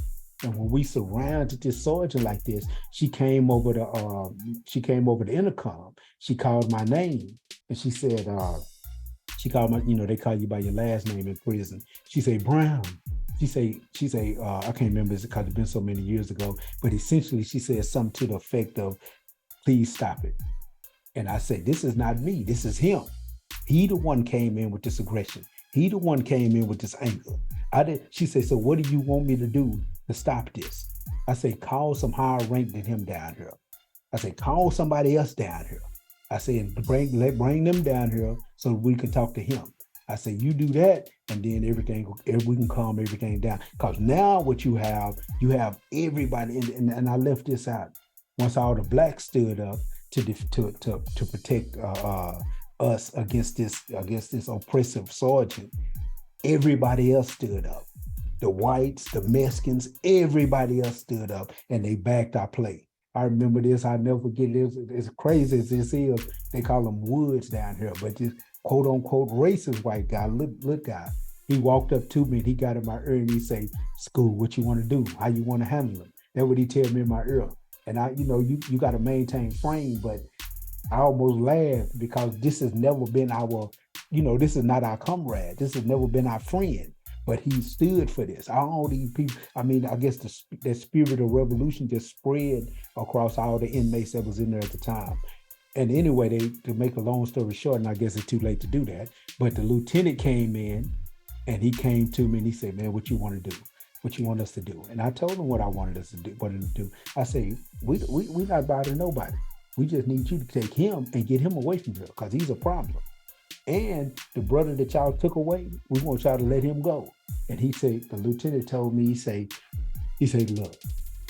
And when we surrounded this sergeant like this, she came over the intercom. She called my name, and she said, she called my, you know, they call you by your last name in prison. She said, Brown. She say, I can't remember because it's been so many years ago, but essentially she said something to the effect of, please stop it. And I said, this is not me, this is him. He the one came in with this aggression. He the one came in with this anger. She said, so what do you want me to do to stop this? I say, call some higher rank than him down here. I say, call somebody else down here. I said, bring them down here so we can talk to him. I say, you do that, and then we can calm everything down. Because now what you have everybody, and I left this out. Once all the blacks stood up to protect us against this oppressive sergeant, everybody else stood up. The whites, the Mexicans, everybody else stood up, and they backed our play. I remember this, I'll never forget this. As crazy as this is, they call them woods down here, but this quote unquote racist white guy, look guy, he walked up to me and he got in my ear and he say, School, what you want to do? How you want to handle him? That's what he tell me in my ear. And I, you know, you got to maintain frame, but I almost laughed because this has never been our, you know, this is not our comrade. This has never been our friend, but he stood for this. All these people, I mean, I guess the spirit of revolution just spread across all the inmates that was in there at the time. And anyway, to make a long story short, and I guess it's too late to do that, but the lieutenant came in and he came to me and he said, man, what you want to do? What you want us to do? And I told him what I wanted us to do. I say, we not bothering nobody. We just need you to take him and get him away from here because he's a problem. And the brother that y'all took away, we want y'all to let him go. And he said, the lieutenant told me, he said, look,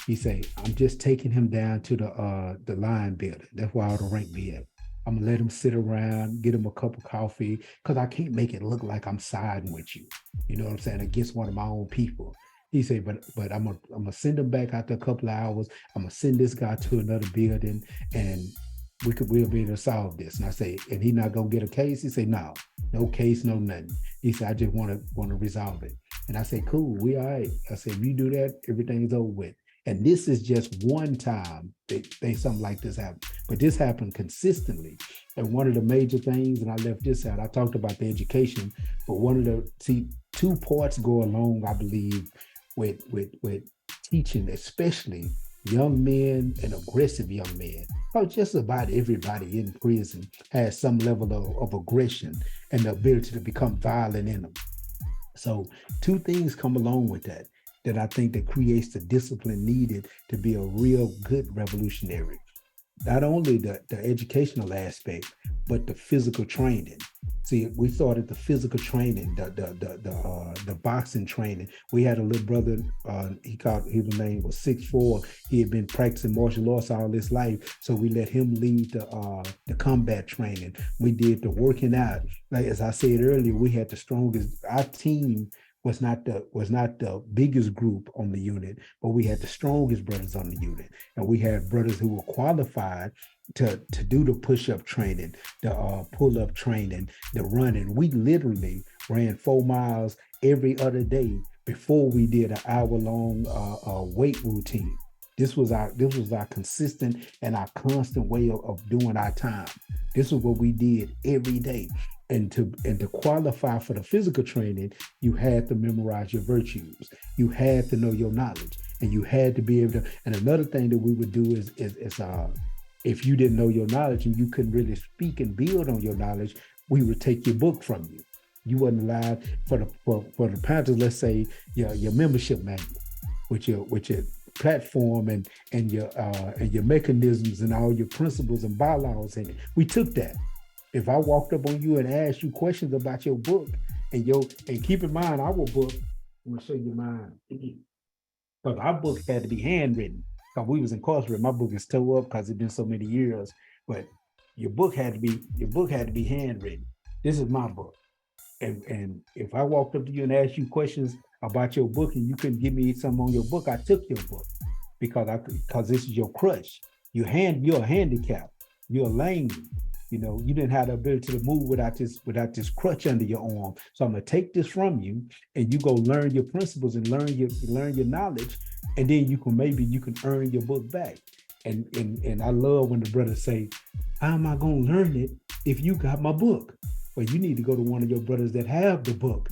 he said, I'm just taking him down to the line building. That's where all the rank be at. I'm gonna let him sit around, get him a cup of coffee, because I can't make it look like I'm siding with you. You know what I'm saying? Against one of my own people. He said, but I'm gonna send him back after a couple of hours. I'm gonna send this guy to another building, and we'll be able to solve this. And I say, and he not gonna get a case? He say, no case, no nothing. He said, I just want to resolve it. And I say, cool, we all right. I said, if you do that, everything's over with. And this is just one time that something like this happened. But this happened consistently. And one of the major things, and I left this out, I talked about the education, but two parts go along, I believe, with teaching, especially young men and aggressive young men. Oh, just about everybody in prison has some level of aggression and the ability to become violent in them. So two things come along with that I think that creates the discipline needed to be a real good revolutionary. Not only the educational aspect, but the physical training. See, we started the physical training, the boxing training. We had a little brother, his name was 6'4". He had been practicing martial arts all his life, so we let him lead the combat training. We did the working out. Like as I said earlier, we had the strongest. Our team was not the biggest group on the unit, but we had the strongest brothers on the unit, and we had brothers who were qualified to do the push-up training, the pull-up training, the running. We literally ran 4 miles every other day before we did an hour-long weight routine. This was our consistent and our constant way of doing our time. This is what we did every day. And to qualify for the physical training, you had to memorize your virtues. You had to know your knowledge, and you had to be able to. And another thing that we would do is if you didn't know your knowledge and you couldn't really speak and build on your knowledge, we would take your book from you. You wasn't allowed for the Panthers. Let's say your membership manual, with your platform and your mechanisms and all your principles and bylaws in it. We took that. If I walked up on you and asked you questions about your book and keep in mind our book, I'm gonna show you mine. But our book had to be handwritten because we was incarcerated. My book is tore up because it's been so many years. But your book had to be handwritten. This is my book. And if I walked up to you and asked you questions about your book and you couldn't give me something on your book, I took your book because this is your crutch. You're a handicap. You're lame. You know, you didn't have the ability to move without this crutch under your arm. So I'm gonna take this from you, and you go learn your principles and learn your knowledge, and then you can earn your book back. And I love when the brothers say, "How am I gonna learn it if you got my book?" Well, you need to go to one of your brothers that have the book,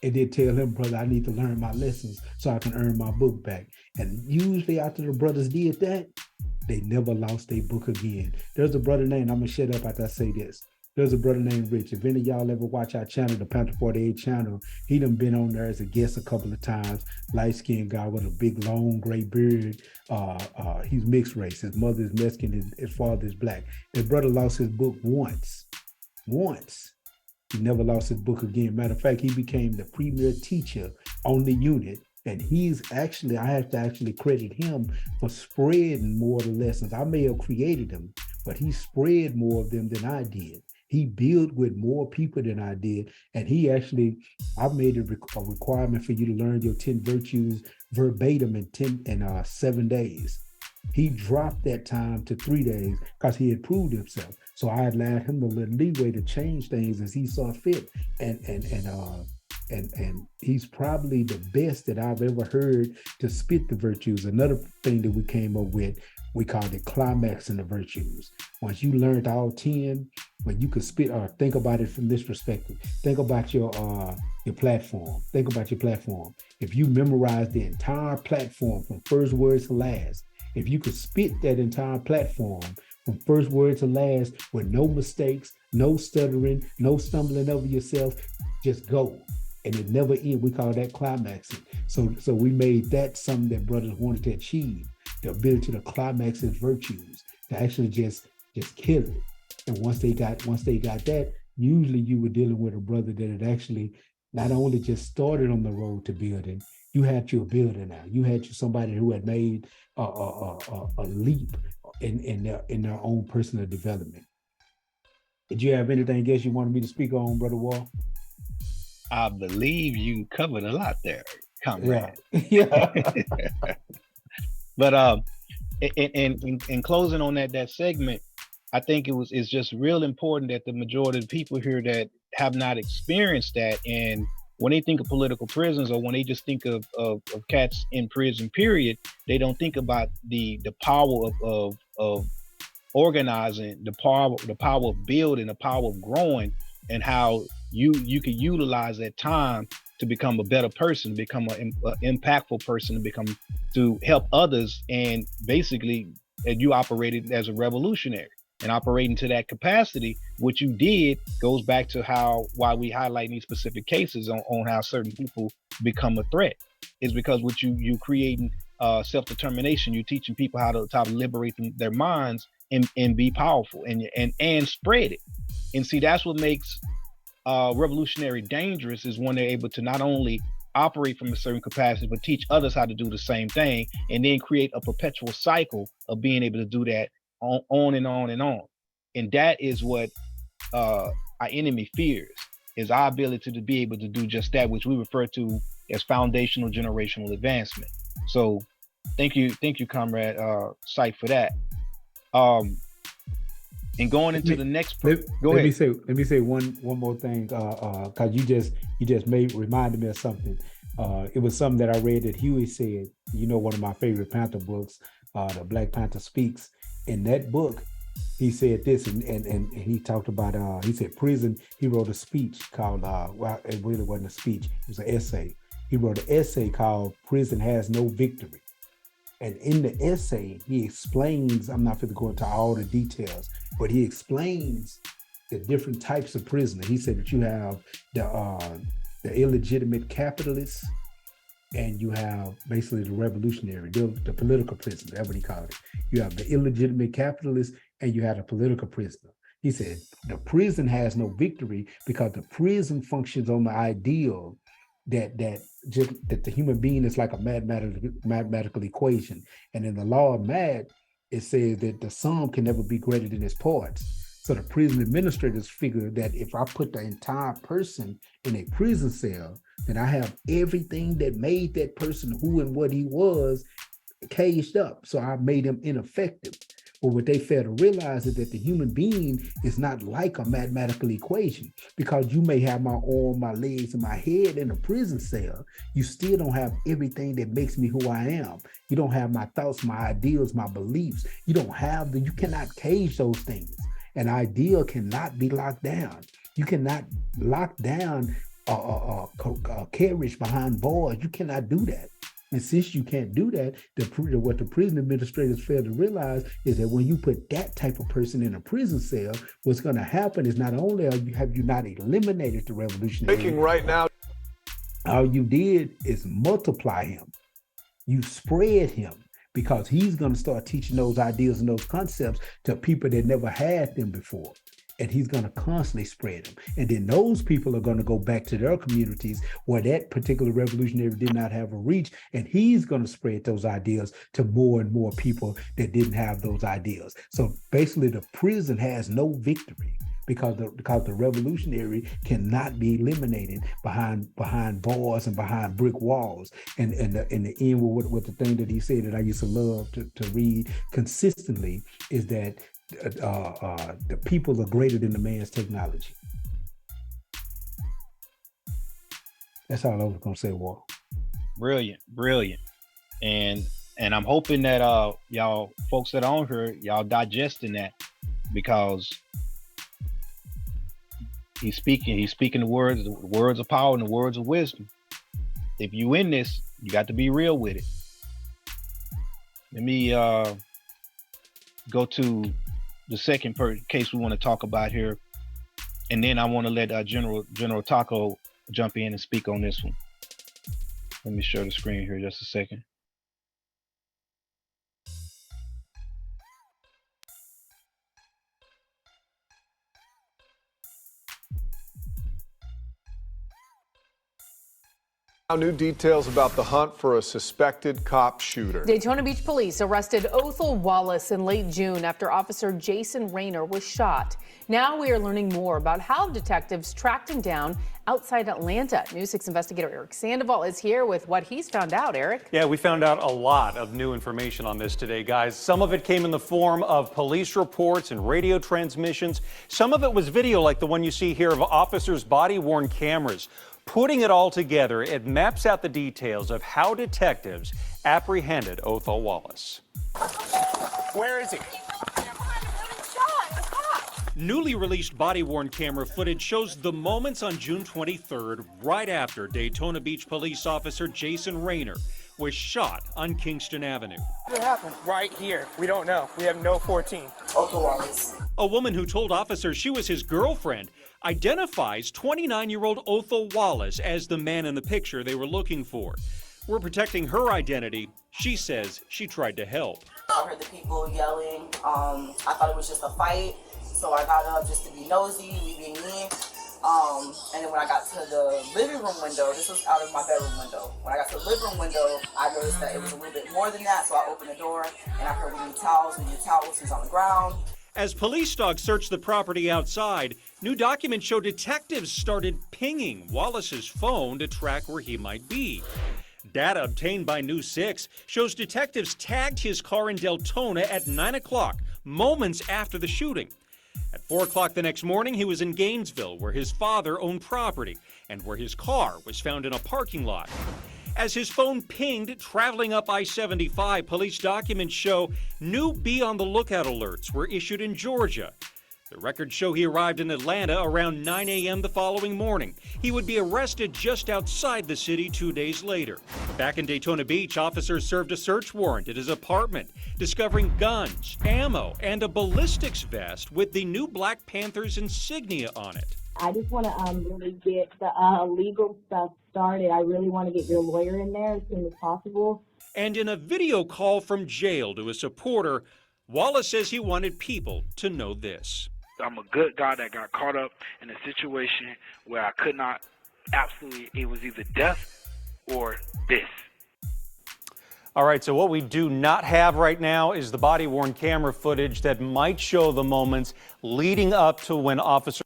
and then tell him, "Brother, I need to learn my lessons so I can earn my book back." And usually after the brothers did that, they never lost their book again. There's a brother named, I'm gonna shut up after I say this. There's a brother named Rich. If any of y'all ever watch our channel, the Panther 48 channel, he done been on there as a guest a couple of times. Light-skinned guy with a big, long, gray beard. He's mixed race. His mother is Mexican, his father is black. His brother lost his book once. He never lost his book again. Matter of fact, he became the premier teacher on the unit. And I have to actually credit him for spreading more of the lessons. I may have created them, but he spread more of them than I did. He built with more people than I did. And I made it a requirement for you to learn your 10 virtues verbatim in 7 days. He dropped that time to 3 days because he had proved himself. So I allowed him a little leeway to change things as he saw fit. And he's probably the best that I've ever heard to spit the virtues. Another thing that we came up with, we called it climaxing the virtues. Once you learned all 10, when you could spit, or think about it from this perspective, think about your platform. Think about your platform. If you memorize the entire platform from first word to last, if you could spit that entire platform from first word to last with no mistakes, no stuttering, no stumbling over yourself, just go. And it never ends. We call that climaxing. So we made that something that brothers wanted to achieve, the ability to climax his virtues, to actually just kill it. And once they got that, usually you were dealing with a brother that had actually not only just started on the road to building, you had your builder now. You had somebody who had made a leap in their own personal development. Did you have anything else you wanted me to speak on, Brother Wall? I believe you covered a lot there, comrade. Yeah. But in closing on that segment, I think it's just real important that the majority of the people here that have not experienced that, and when they think of political prisons or when they just think of cats in prison, period, they don't think about the power of organizing, the power of building, the power of growing, and how you can utilize that time to become a better person, become an impactful person, to help others, and basically, and you operated as a revolutionary and operating to that capacity. What you did goes back to why we highlight these specific cases on how certain people become a threat. Is because what you creating self-determination. You're teaching people how to liberate their minds and be powerful and spread it. And see, that's what makes revolutionary dangerous, is when they're able to not only operate from a certain capacity, but teach others how to do the same thing, and then create a perpetual cycle of being able to do that on and on and on. And that is what our enemy fears, is our ability to be able to do just that, which we refer to as foundational generational advancement. So thank you, comrade Sight, for that. And going into the next go ahead. Let me say one more thing, cause you just reminded me of something. It was something that I read that Huey said. You know, one of my favorite Panther books, the Black Panther Speaks. In that book, he said this, and he talked about, he said prison. He wrote a speech called, well, it really wasn't a speech. It was an essay. He wrote an essay called "Prison Has No Victory." And in the essay, he explains, I'm not going to go into all the details, but he explains the different types of prisoner. He said that you have the illegitimate capitalists, and you have basically the revolutionary, the political prisoner. That's what he called it. You have the illegitimate capitalist, and you have the political prisoner. He said the prison has no victory because the prison functions on the ideal that the human being is like a mathematical equation. And in the law of math, it says that the sum can never be greater than its parts. So the prison administrators figure that if I put the entire person in a prison cell, then I have everything that made that person who and what he was caged up. So I made him ineffective. But what they fail to realize is that the human being is not like a mathematical equation. Because you may have my arm, my legs, and my head in a prison cell, you still don't have everything that makes me who I am. You don't have my thoughts, my ideals, my beliefs. You cannot cage those things. An ideal cannot be locked down. You cannot lock down a carriage behind bars. You cannot do that. And since you can't do that, what the prison administrators fail to realize is that when you put that type of person in a prison cell, what's going to happen is not only have you not eliminated the revolutionary, Thinking right now, all you did is multiply him. You spread him, because he's going to start teaching those ideas and those concepts to people that never had them before. And he's going to constantly spread them. And then those people are going to go back to their communities where that particular revolutionary did not have a reach. And he's going to spread those ideas to more and more people that didn't have those ideas. So basically, the prison has no victory because the revolutionary cannot be eliminated behind bars and behind brick walls. And in the end, with the thing that he said that I used to love to read consistently is that the people are greater than the man's technology. That's all I was gonna say, Walt. Brilliant. And I'm hoping that y'all folks that are on here, y'all digesting that, because he's speaking the words of power and the words of wisdom. If you in this, you got to be real with it. Let me go to the second case we want to talk about here, and then I want to let General Taco jump in and speak on this one. Let me share the screen here just a second. Now, new details about the hunt for a suspected cop shooter. Daytona Beach police arrested Othel Wallace in late June after Officer Jason Rayner was shot. Now we are learning more about how detectives tracked him down outside Atlanta. News 6 investigator Eric Sandoval is here with what he's found out. Eric? Yeah, we found out a lot of new information on this today, guys. Some of it came in the form of police reports and radio transmissions. Some of it was video like the one you see here of officers' body-worn cameras. Putting it all together, it maps out the details of how detectives apprehended Othel Wallace. Where is he? Newly released body-worn camera footage shows the moments on June 23rd, right after Daytona Beach police officer Jason Rayner was shot on Kingston Avenue. What happened? Right here. We don't know. We have no 14. A woman who told officers she was his girlfriend identifies 29-year-old Othel Wallace as the man in the picture they were looking for. We're protecting her identity. She says she tried to help. I heard the people yelling. I thought it was just a fight, so I got up just to be nosy, we being mean. And then when I got to the living room window, this was out of my bedroom window. When I got to the living room window, I noticed that it was a little bit more than that, so I opened the door and I heard we need towels, he's on the ground. As police dogs searched the property outside, new documents show detectives started pinging Wallace's phone to track where he might be. Data obtained by News 6 shows detectives tagged his car in Deltona at 9 o'clock, moments after the shooting. At 4 o'clock the next morning, he was in Gainesville, where his father owned property and where his car was found in a parking lot. As his phone pinged traveling up I-75, police documents show new be on the lookout alerts were issued in Georgia. The records show he arrived in Atlanta around 9 a.m. the following morning. He would be arrested just outside the city 2 days later. Back in Daytona Beach, officers served a search warrant at his apartment, discovering guns, ammo, and a ballistics vest with the new Black Panthers insignia on it. I just want to really get the legal stuff started. I really want to get your lawyer in there as soon as possible. And in a video call from jail to a supporter, Wallace says he wanted people to know this. I'm a good guy that got caught up in a situation where I could not, absolutely, it was either death or this. All right, so what we do not have right now is the body-worn camera footage that might show the moments leading up to when officers...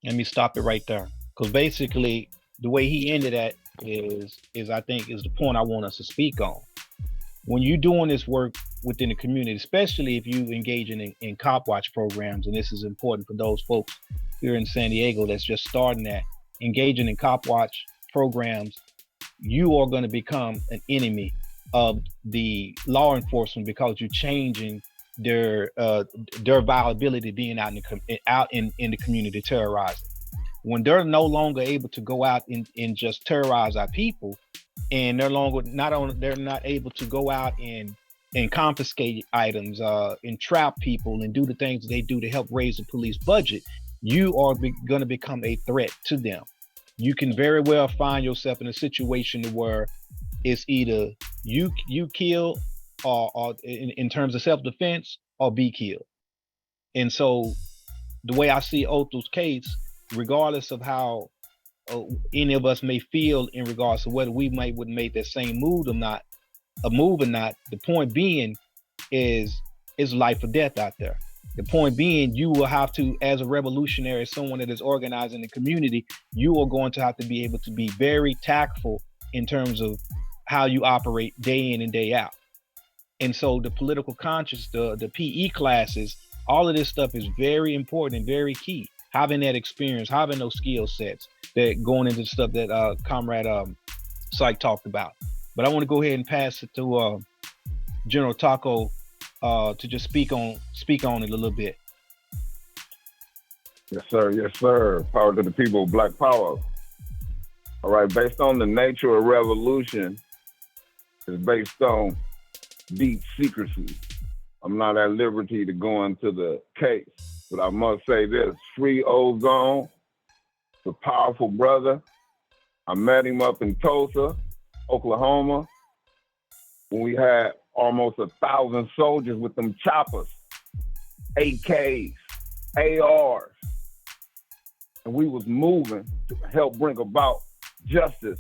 Let me stop it right there. Because basically, the way he ended that is I think is the point I want us to speak on. When you're doing this work within the community, especially if you engage in cop watch programs, and this is important for those folks here in San Diego that's just starting that, engaging in cop watch programs, you are going to become an enemy of the law enforcement because you're changing their viability being out in the community terrorizing. When they're no longer able to go out and just terrorize our people, and they're not able to go out and confiscate items and trap people and do the things they do to help raise the police budget, you are going to become a threat to them. You can very well find yourself in a situation where it's either you kill or in terms of self-defense, or be killed. And so the way I see Othel's case, regardless of how any of us may feel in regards to whether we would make that same move or not, the point being is life or death out there. The point being, you will have to, as a revolutionary, someone that is organizing the community, you are going to have to be able to be very tactful in terms of how you operate day in and day out. And so the political conscience, the PE classes, all of this stuff is very important and very key. Having that experience, having those skill sets, that going into the stuff that Comrade Syke talked about. But I want to go ahead and pass it to General Taco to just speak on it a little bit. Yes, sir. Yes, sir. Power to the people, Black Power. All right, based on the nature of revolution, it's based on deep secrecy. I'm not at liberty to go into the case, but I must say this: free Ozone, the powerful brother. I met him up in Tulsa, Oklahoma, when we had almost 1,000 soldiers with them choppers, AKs, ARs. and we was moving to help bring about justice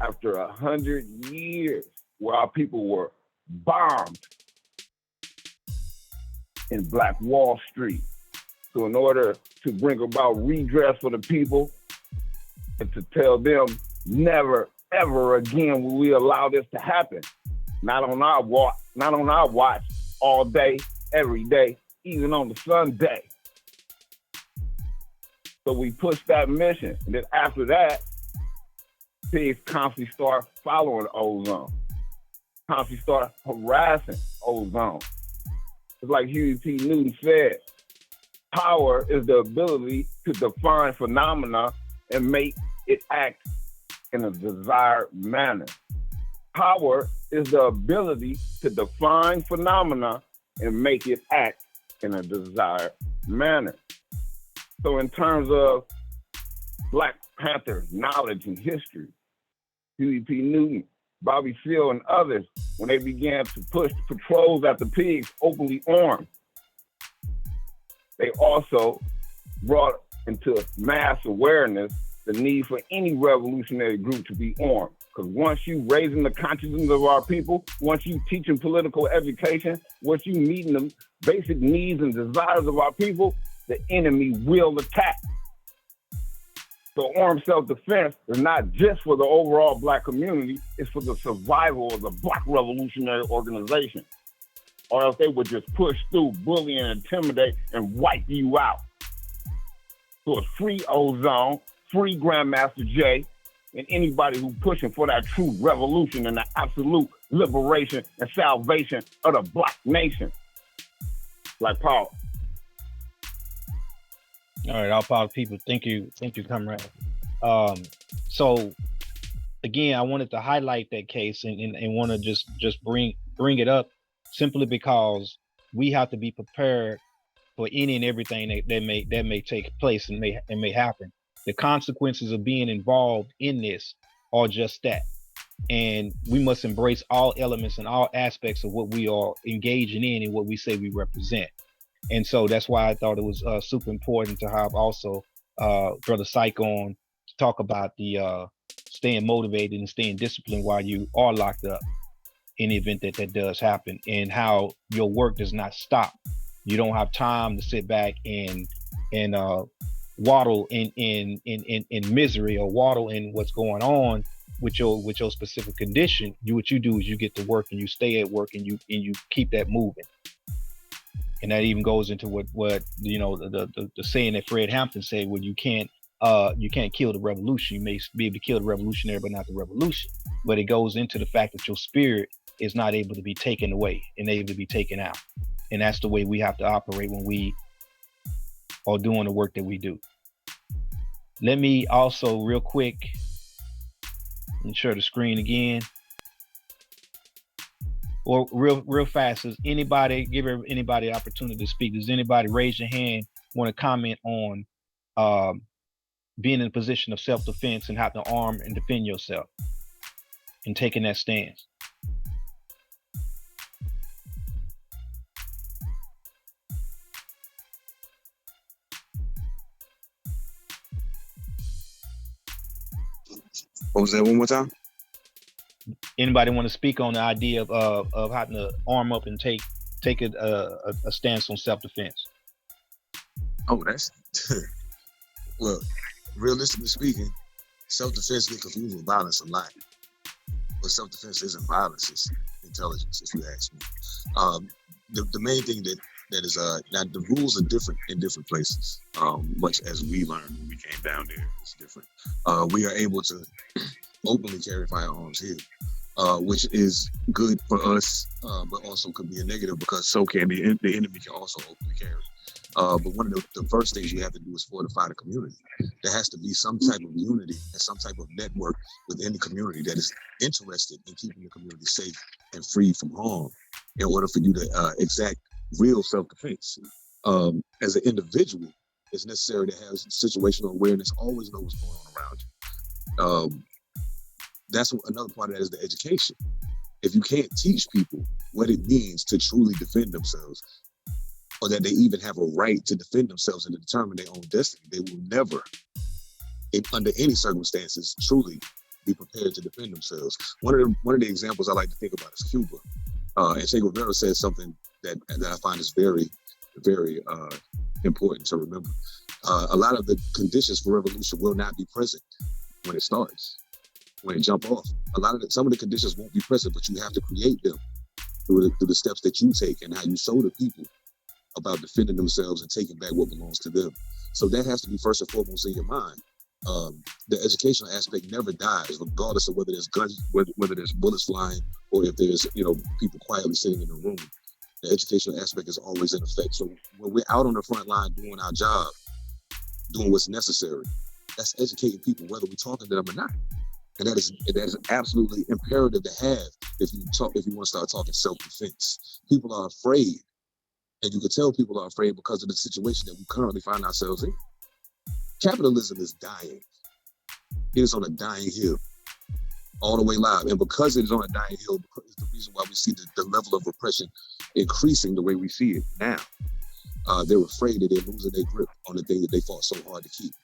after 100 years where our people were bombed in Black Wall Street. So in order to bring about redress for the people and to tell them never, ever again will we allow this to happen. Not on our watch, all day, every day, even on the Sunday. So we pushed that mission. And then after that, pigs constantly start following Ozone, constantly start harassing Ozone. It's like Huey P. Newton said, power is the ability to define phenomena and make it act in a desired manner. Power is the ability to define phenomena and make it act in a desired manner. So in terms of Black Panther knowledge and history, Huey P. Newton, Bobby Seale, and others, when they began to push patrols at the pigs openly armed, they also brought into mass awareness the need for any revolutionary group to be armed. Because once you raising the consciousness of our people, once you teaching political education, once you meeting the basic needs and desires of our people, the enemy will attack. So armed self-defense is not just for the overall Black community, it's for the survival of the Black Revolutionary Organization. Or else they would just push through, bully and intimidate and wipe you out. So it's free Ozone, free Grandmaster Jay, and anybody who pushing for that true revolution and the absolute liberation and salvation of the Black nation. Like Paul. All right, all power people. Thank you, comrade. So again, I wanted to highlight that case and want to just bring it up simply because we have to be prepared for any and everything that may take place and may happen. The consequences of being involved in this are just that. And we must embrace all elements and all aspects of what we are engaging in and what we say we represent. And so that's why I thought it was super important to have also Brother Syke on to talk about the staying motivated and staying disciplined while you are locked up in the event that does happen, and how your work does not stop. You don't have time to sit back and waddle in misery or waddle in what's going on with your specific condition. What you do is you get to work and you stay at work and you keep that moving. And that even goes into what the saying that Fred Hampton said, well, you can't kill the revolution. You may be able to kill the revolutionary, but not the revolution. But it goes into the fact that your spirit is not able to be taken away and able to be taken out. And that's the way we have to operate when we are doing the work that we do. Let me also real quick share the screen again. Or real fast, does anybody, give anybody an opportunity to speak? Does anybody raise your hand, want to comment on being in a position of self-defense and having to arm and defend yourself and taking that stance? What was that, one more time? Anybody want to speak on the idea of having to arm up and take a stance on self-defense? Oh, that's look, realistically speaking, self-defense get confused with violence a lot. But self-defense isn't violence, it's intelligence, if you ask me. The main thing that is now the rules are different in different places. Much as we learned when we came down there, it's different. We are able to openly carry firearms here, which is good for us, but also could be a negative because so can the enemy can also openly carry. But one of the first things you have to do is fortify the community. There has to be some type of unity and some type of network within the community that is interested in keeping the community safe and free from harm in order for you to exact real self-defense. As an individual, it's necessary to have situational awareness, always know what's going on around you. That's another part of that is the education. If you can't teach people what it means to truly defend themselves, or that they even have a right to defend themselves and to determine their own destiny. They will never, under any circumstances, truly be prepared to defend themselves. One of the examples I like to think about is Cuba. And Che Guevara says something that I find is very, very important to remember. A lot of the conditions for revolution will not be present when it starts, when it jump off. Some of the conditions won't be present, but you have to create them through the steps that you take and how you show the people about defending themselves and taking back what belongs to them. So that has to be first and foremost in your mind. The educational aspect never dies, regardless of whether there's guns, whether there's bullets flying, or if there's people quietly sitting in a room. The educational aspect is always in effect. So when we're out on the front line doing our job, doing what's necessary, that's educating people, whether we're talking to them or not. And that is absolutely imperative to have if you want to start talking self-defense. People are afraid. And you can tell people are afraid because of the situation that we currently find ourselves in. Capitalism is dying. It is on a dying hill, all the way live. And because it is on a dying hill, is the reason why we see the level of repression increasing the way we see it now. They're afraid that they're losing their grip on the thing that they fought so hard to keep.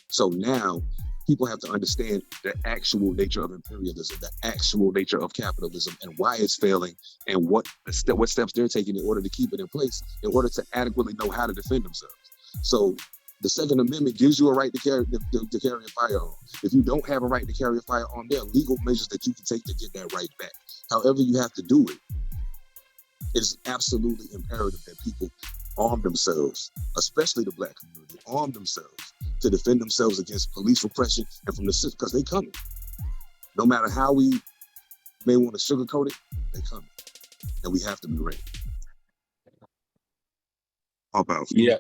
So now people have to understand the actual nature of imperialism, the actual nature of capitalism, and why it's failing, and what steps they're taking in order to keep it in place, in order to adequately know how to defend themselves. So the Second Amendment gives you a right to carry a firearm. If you don't have a right to carry a firearm, there are legal measures that you can take to get that right back. However you have to do it, it's absolutely imperative that people arm themselves, especially the Black community, arm themselves to defend themselves against police repression and from the system, because they coming. No matter how we may want to sugarcoat it, they coming. And we have to be ready. How powerful. Yeah.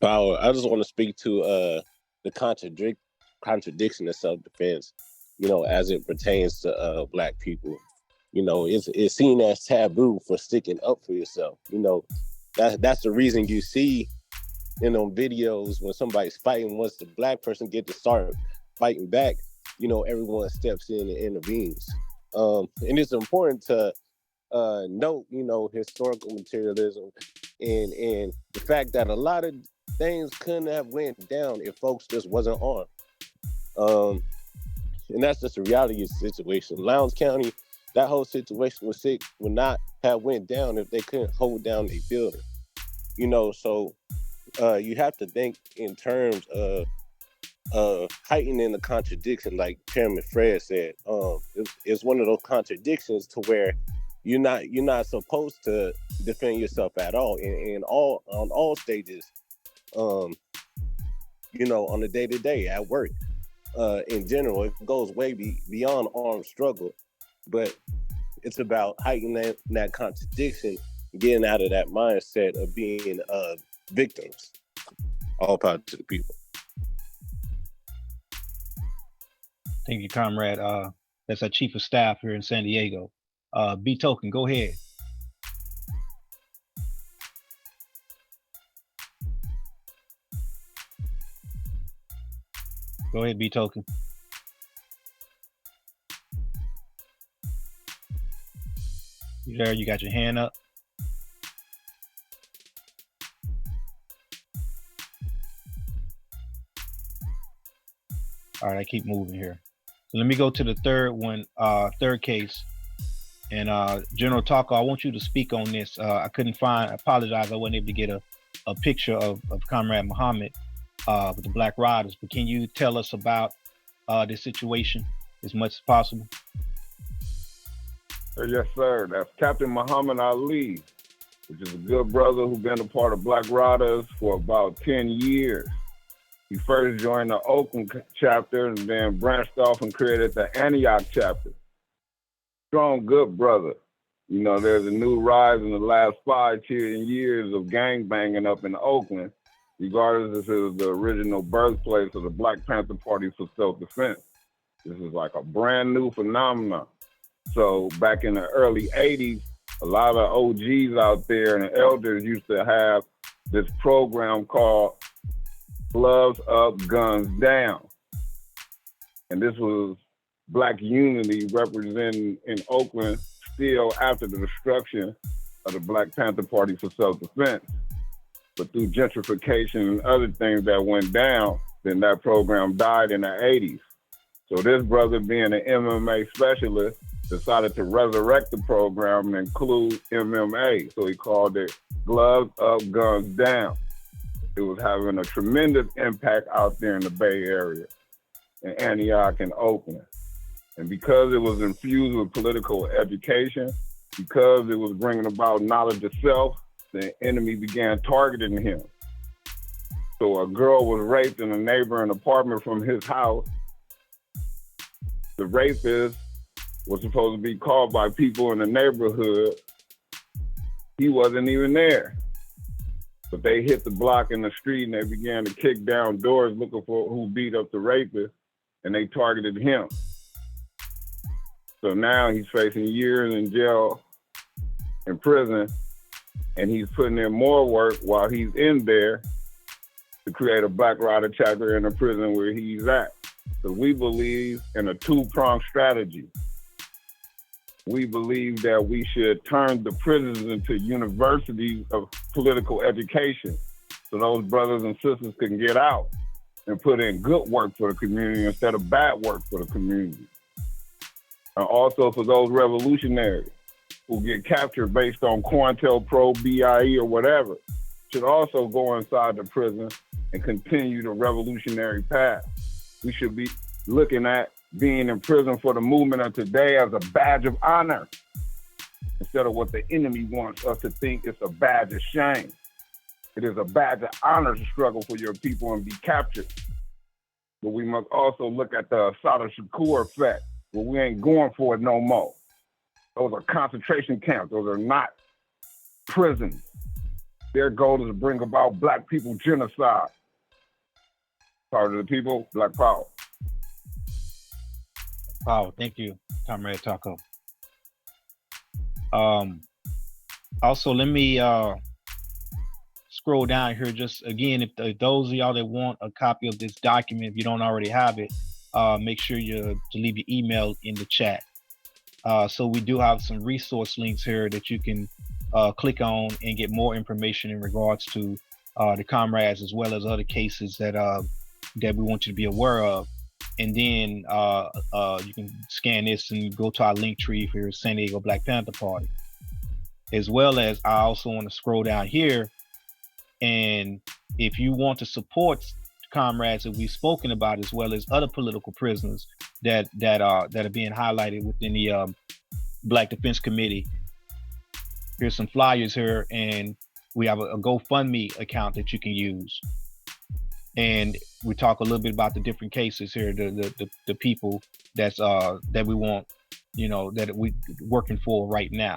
Power. I just want to speak to the contradiction of self-defense, as it pertains to Black people. It's seen as taboo for sticking up for yourself. That's the reason you see videos when somebody's fighting, once the Black person get to start fighting back, everyone steps in and intervenes. And it's important to note, historical materialism and the fact that a lot of things couldn't have went down if folks just wasn't armed. And that's just the reality of the situation. Lowndes County, that whole situation would not have went down if they couldn't hold down a building. So you have to think in terms of heightening the contradiction, like Chairman Fred said. It's one of those contradictions to where you're not supposed to defend yourself at all, and on all stages. On the day-to-day at work, in general, it goes way beyond armed struggle, but it's about heightening that contradiction, getting out of that mindset of being victims. All power to the people. Thank you, comrade. That's our chief of staff here in San Diego. B Token, go ahead. Go ahead, B Token. You there? You got your hand up? All right, I keep moving here. So let me go to the third one, third case. And General Talker, I want you to speak on this. I apologize, I wasn't able to get a picture of Comrade Muhammad with the Black Riders, but can you tell us about this situation as much as possible? Yes, sir. That's Captain Muhammad Ali, which is a good brother who's been a part of Black Riders for about 10 years. He first joined the Oakland chapter and then branched off and created the Antioch chapter. Strong, good brother. There's a new rise in the last 5 years of gangbanging up in Oakland, regardless if it was the original birthplace of the Black Panther Party for self-defense. This is like a brand new phenomenon. So back in the early 80s, a lot of OGs out there and the elders used to have this program called Gloves Up, Guns Down. And this was Black unity representing in Oakland still after the destruction of the Black Panther Party for self-defense. But through gentrification and other things that went down, then that program died in the 80s. So this brother, being an MMA specialist, decided to resurrect the program and include MMA. So he called it Gloves Up, Guns Down. It was having a tremendous impact out there in the Bay Area, in Antioch and Oakland. And because it was infused with political education, because it was bringing about knowledge of self, the enemy began targeting him. So a girl was raped in a neighboring apartment from his house. The rapist was supposed to be called by people in the neighborhood. He wasn't even there. But they hit the block in the street and they began to kick down doors looking for who beat up the rapist, and they targeted him. So now he's facing years in jail, in prison, and he's putting in more work while he's in there to create a Black Rider chapter in the prison where he's at. So we believe in a two-pronged strategy. We believe that we should turn the prisons into universities of political education so those brothers and sisters can get out and put in good work for the community instead of bad work for the community. And also for those revolutionaries who get captured based on COINTELPRO, BIE, or whatever, should also go inside the prison and continue the revolutionary path. We should be looking at being in prison for the movement of today as a badge of honor, instead of what the enemy wants us to think it's a badge of shame. It is a badge of honor to struggle for your people and be captured. But we must also look at the Assata Shakur effect, where we ain't going for it no more. Those are concentration camps. Those are not prisons. Their goal is to bring about Black people genocide. Power to the people, Black power. Power. Thank you, Comrade Taco. Also, let me scroll down here just again. If those of y'all that want a copy of this document, if you don't already have it, make sure to leave your email in the chat. So we do have some resource links here that you can click on and get more information in regards to the comrades, as well as other cases that that we want you to be aware of. And then you can scan this and go to our link tree for your San Diego Black Panther Party. As well as I also want to scroll down here, and if you want to support comrades that we've spoken about, as well as other political prisoners that are being highlighted within the Black Defense Committee, here's some flyers here, and we have a GoFundMe account that you can use. And we talk a little bit about the different cases here, the people that's that we want, that we working for right now,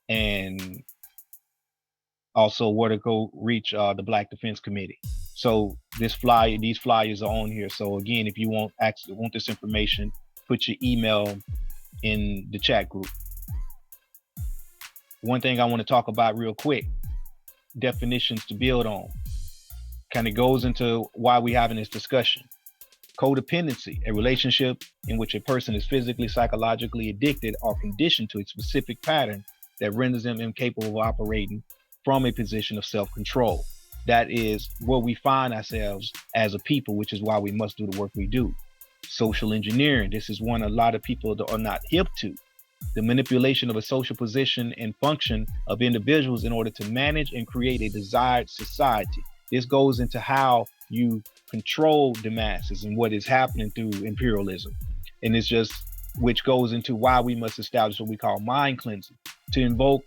and also where to go reach the Black Defense Committee. So these flyers are on here. So again, if you want this information, put your email in the chat group. One thing I want to talk about real quick, definitions to build on. Kind of goes into why we're having this discussion. Codependency, a relationship in which a person is physically, psychologically addicted or conditioned to a specific pattern that renders them incapable of operating from a position of self-control. That is where we find ourselves as a people, which is why we must do the work we do. Social engineering, this is one a lot of people are not hip to. The manipulation of a social position and function of individuals in order to manage and create a desired society. This goes into how you control the masses and what is happening through imperialism. And it's just, which goes into why we must establish what we call mind cleansing, to invoke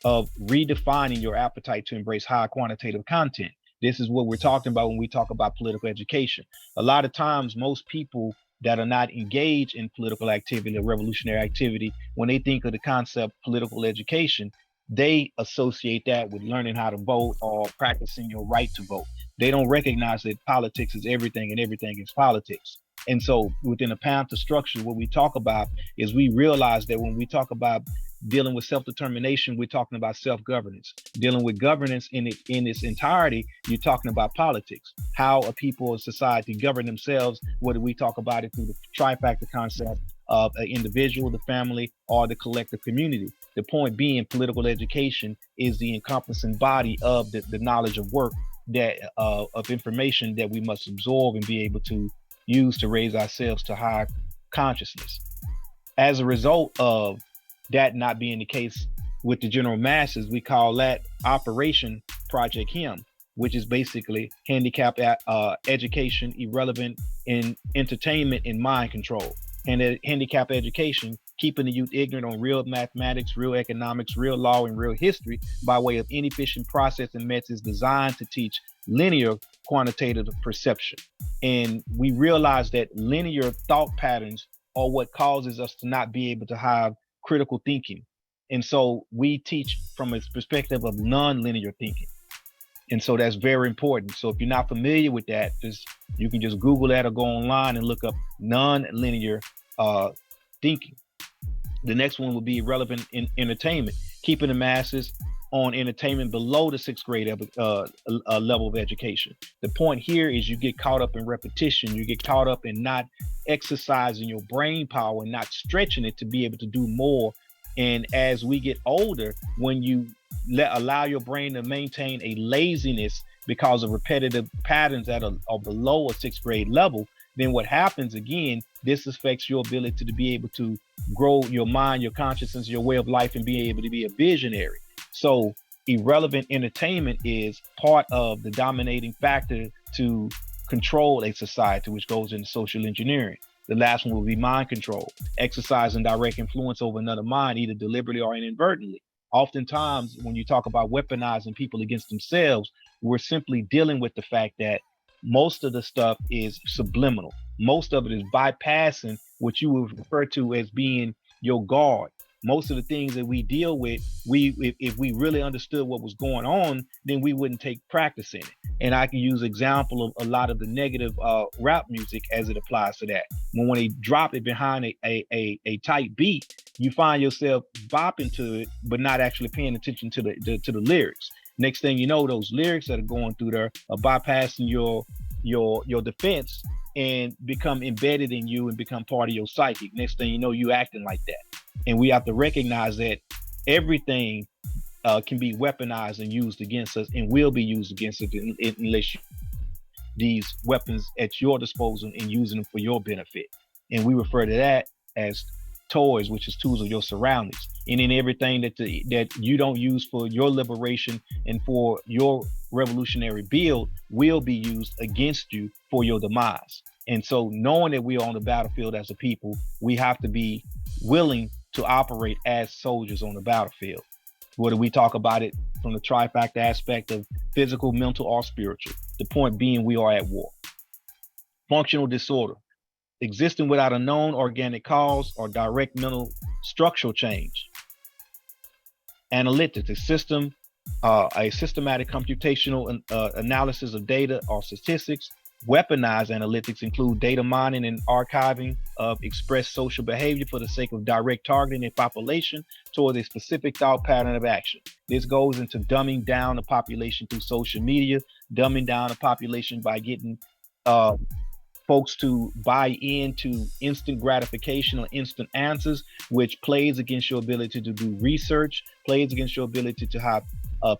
of redefining your appetite to embrace high quantitative content. This is what we're talking about when we talk about political education. A lot of times, most people that are not engaged in political activity or revolutionary activity, when they think of the concept political education, they associate that with learning how to vote or practicing your right to vote. They don't recognize that politics is everything and everything is politics. And so within the Panther structure, what we talk about is we realize that when we talk about dealing with self-determination, we're talking about self-governance. Dealing with governance in its entirety, you're talking about politics. How a people or society govern themselves, whether we talk about it through the trifecta concept of an individual, the family, or the collective community. The point being, political education is the encompassing body of the knowledge of work that of information that we must absorb and be able to use to raise ourselves to higher consciousness. As a result of that not being the case with the general masses, we call that Operation Project HIM, which is basically handicap education, irrelevant in entertainment and mind control. And handicap education, keeping the youth ignorant on real mathematics, real economics, real law, and real history by way of inefficient process and methods designed to teach linear quantitative perception. And we realize that linear thought patterns are what causes us to not be able to have critical thinking. And so we teach from a perspective of non-linear thinking. And so that's very important. So if you're not familiar with that, you can just Google that or go online and look up non-linear thinking. The next one would be relevant in entertainment, keeping the masses on entertainment below the sixth grade level of education. The point here is you get caught up in repetition. You get caught up in not exercising your brain power and not stretching it to be able to do more. And as we get older, when you allow your brain to maintain a laziness because of repetitive patterns that are below a sixth grade level, then what happens again, this affects your ability to be able to grow your mind, your consciousness, your way of life, and be able to be a visionary. So irrelevant entertainment is part of the dominating factor to control a society, which goes into social engineering. The last one will be mind control, exercising direct influence over another mind, either deliberately or inadvertently. Oftentimes, when you talk about weaponizing people against themselves, we're simply dealing with the fact that most of the stuff is subliminal. Most of it is bypassing what you would refer to as being your guard. Most of the things that we deal with, if we really understood what was going on, then we wouldn't take practice in it. And I can use example of a lot of the negative rap music as it applies to that. When they drop it behind a tight beat, you find yourself bopping to it, but not actually paying attention to the lyrics. Next thing you know, those lyrics that are going through there are bypassing your defense and become embedded in you and become part of your psychic. Next thing you know, you acting like that. And we have to recognize that everything can be weaponized and used against us, and will be used against us unless you these weapons at your disposal and using them for your benefit. And we refer to that as toys, which is tools of your surroundings. And in everything that you don't use for your liberation and for your revolutionary build will be used against you for your demise. And so knowing that we are on the battlefield as a people, we have to be willing to operate as soldiers on the battlefield. Whether we talk about it from the trifecta aspect of physical, mental, or spiritual. The point being, we are at war. Functional disorder, existing without a known organic cause or direct mental structural change. Analytics, a systematic computational analysis of data or statistics. Weaponized analytics include data mining and archiving of expressed social behavior for the sake of direct targeting a population towards a specific thought pattern of action. This goes into dumbing down the population through social media, dumbing down the population by getting folks to buy into instant gratification or instant answers, which plays against your ability to do research, plays against your ability to have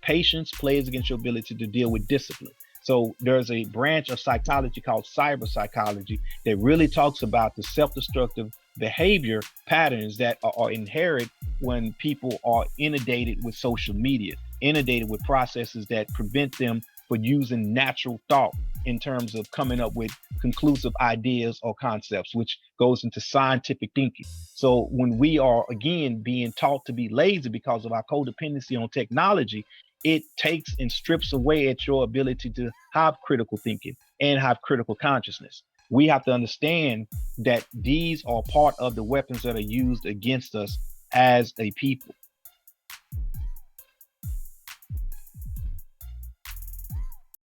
patience, plays against your ability to deal with discipline. So there's a branch of psychology called cyber psychology that really talks about the self-destructive behavior patterns that are inherent when people are inundated with social media, inundated with processes that prevent them from using natural thought in terms of coming up with conclusive ideas or concepts, which goes into scientific thinking. So when we are, again, being taught to be lazy because of our codependency on technology, it takes and strips away at your ability to have critical thinking and have critical consciousness. We have to understand that these are part of the weapons that are used against us as a people.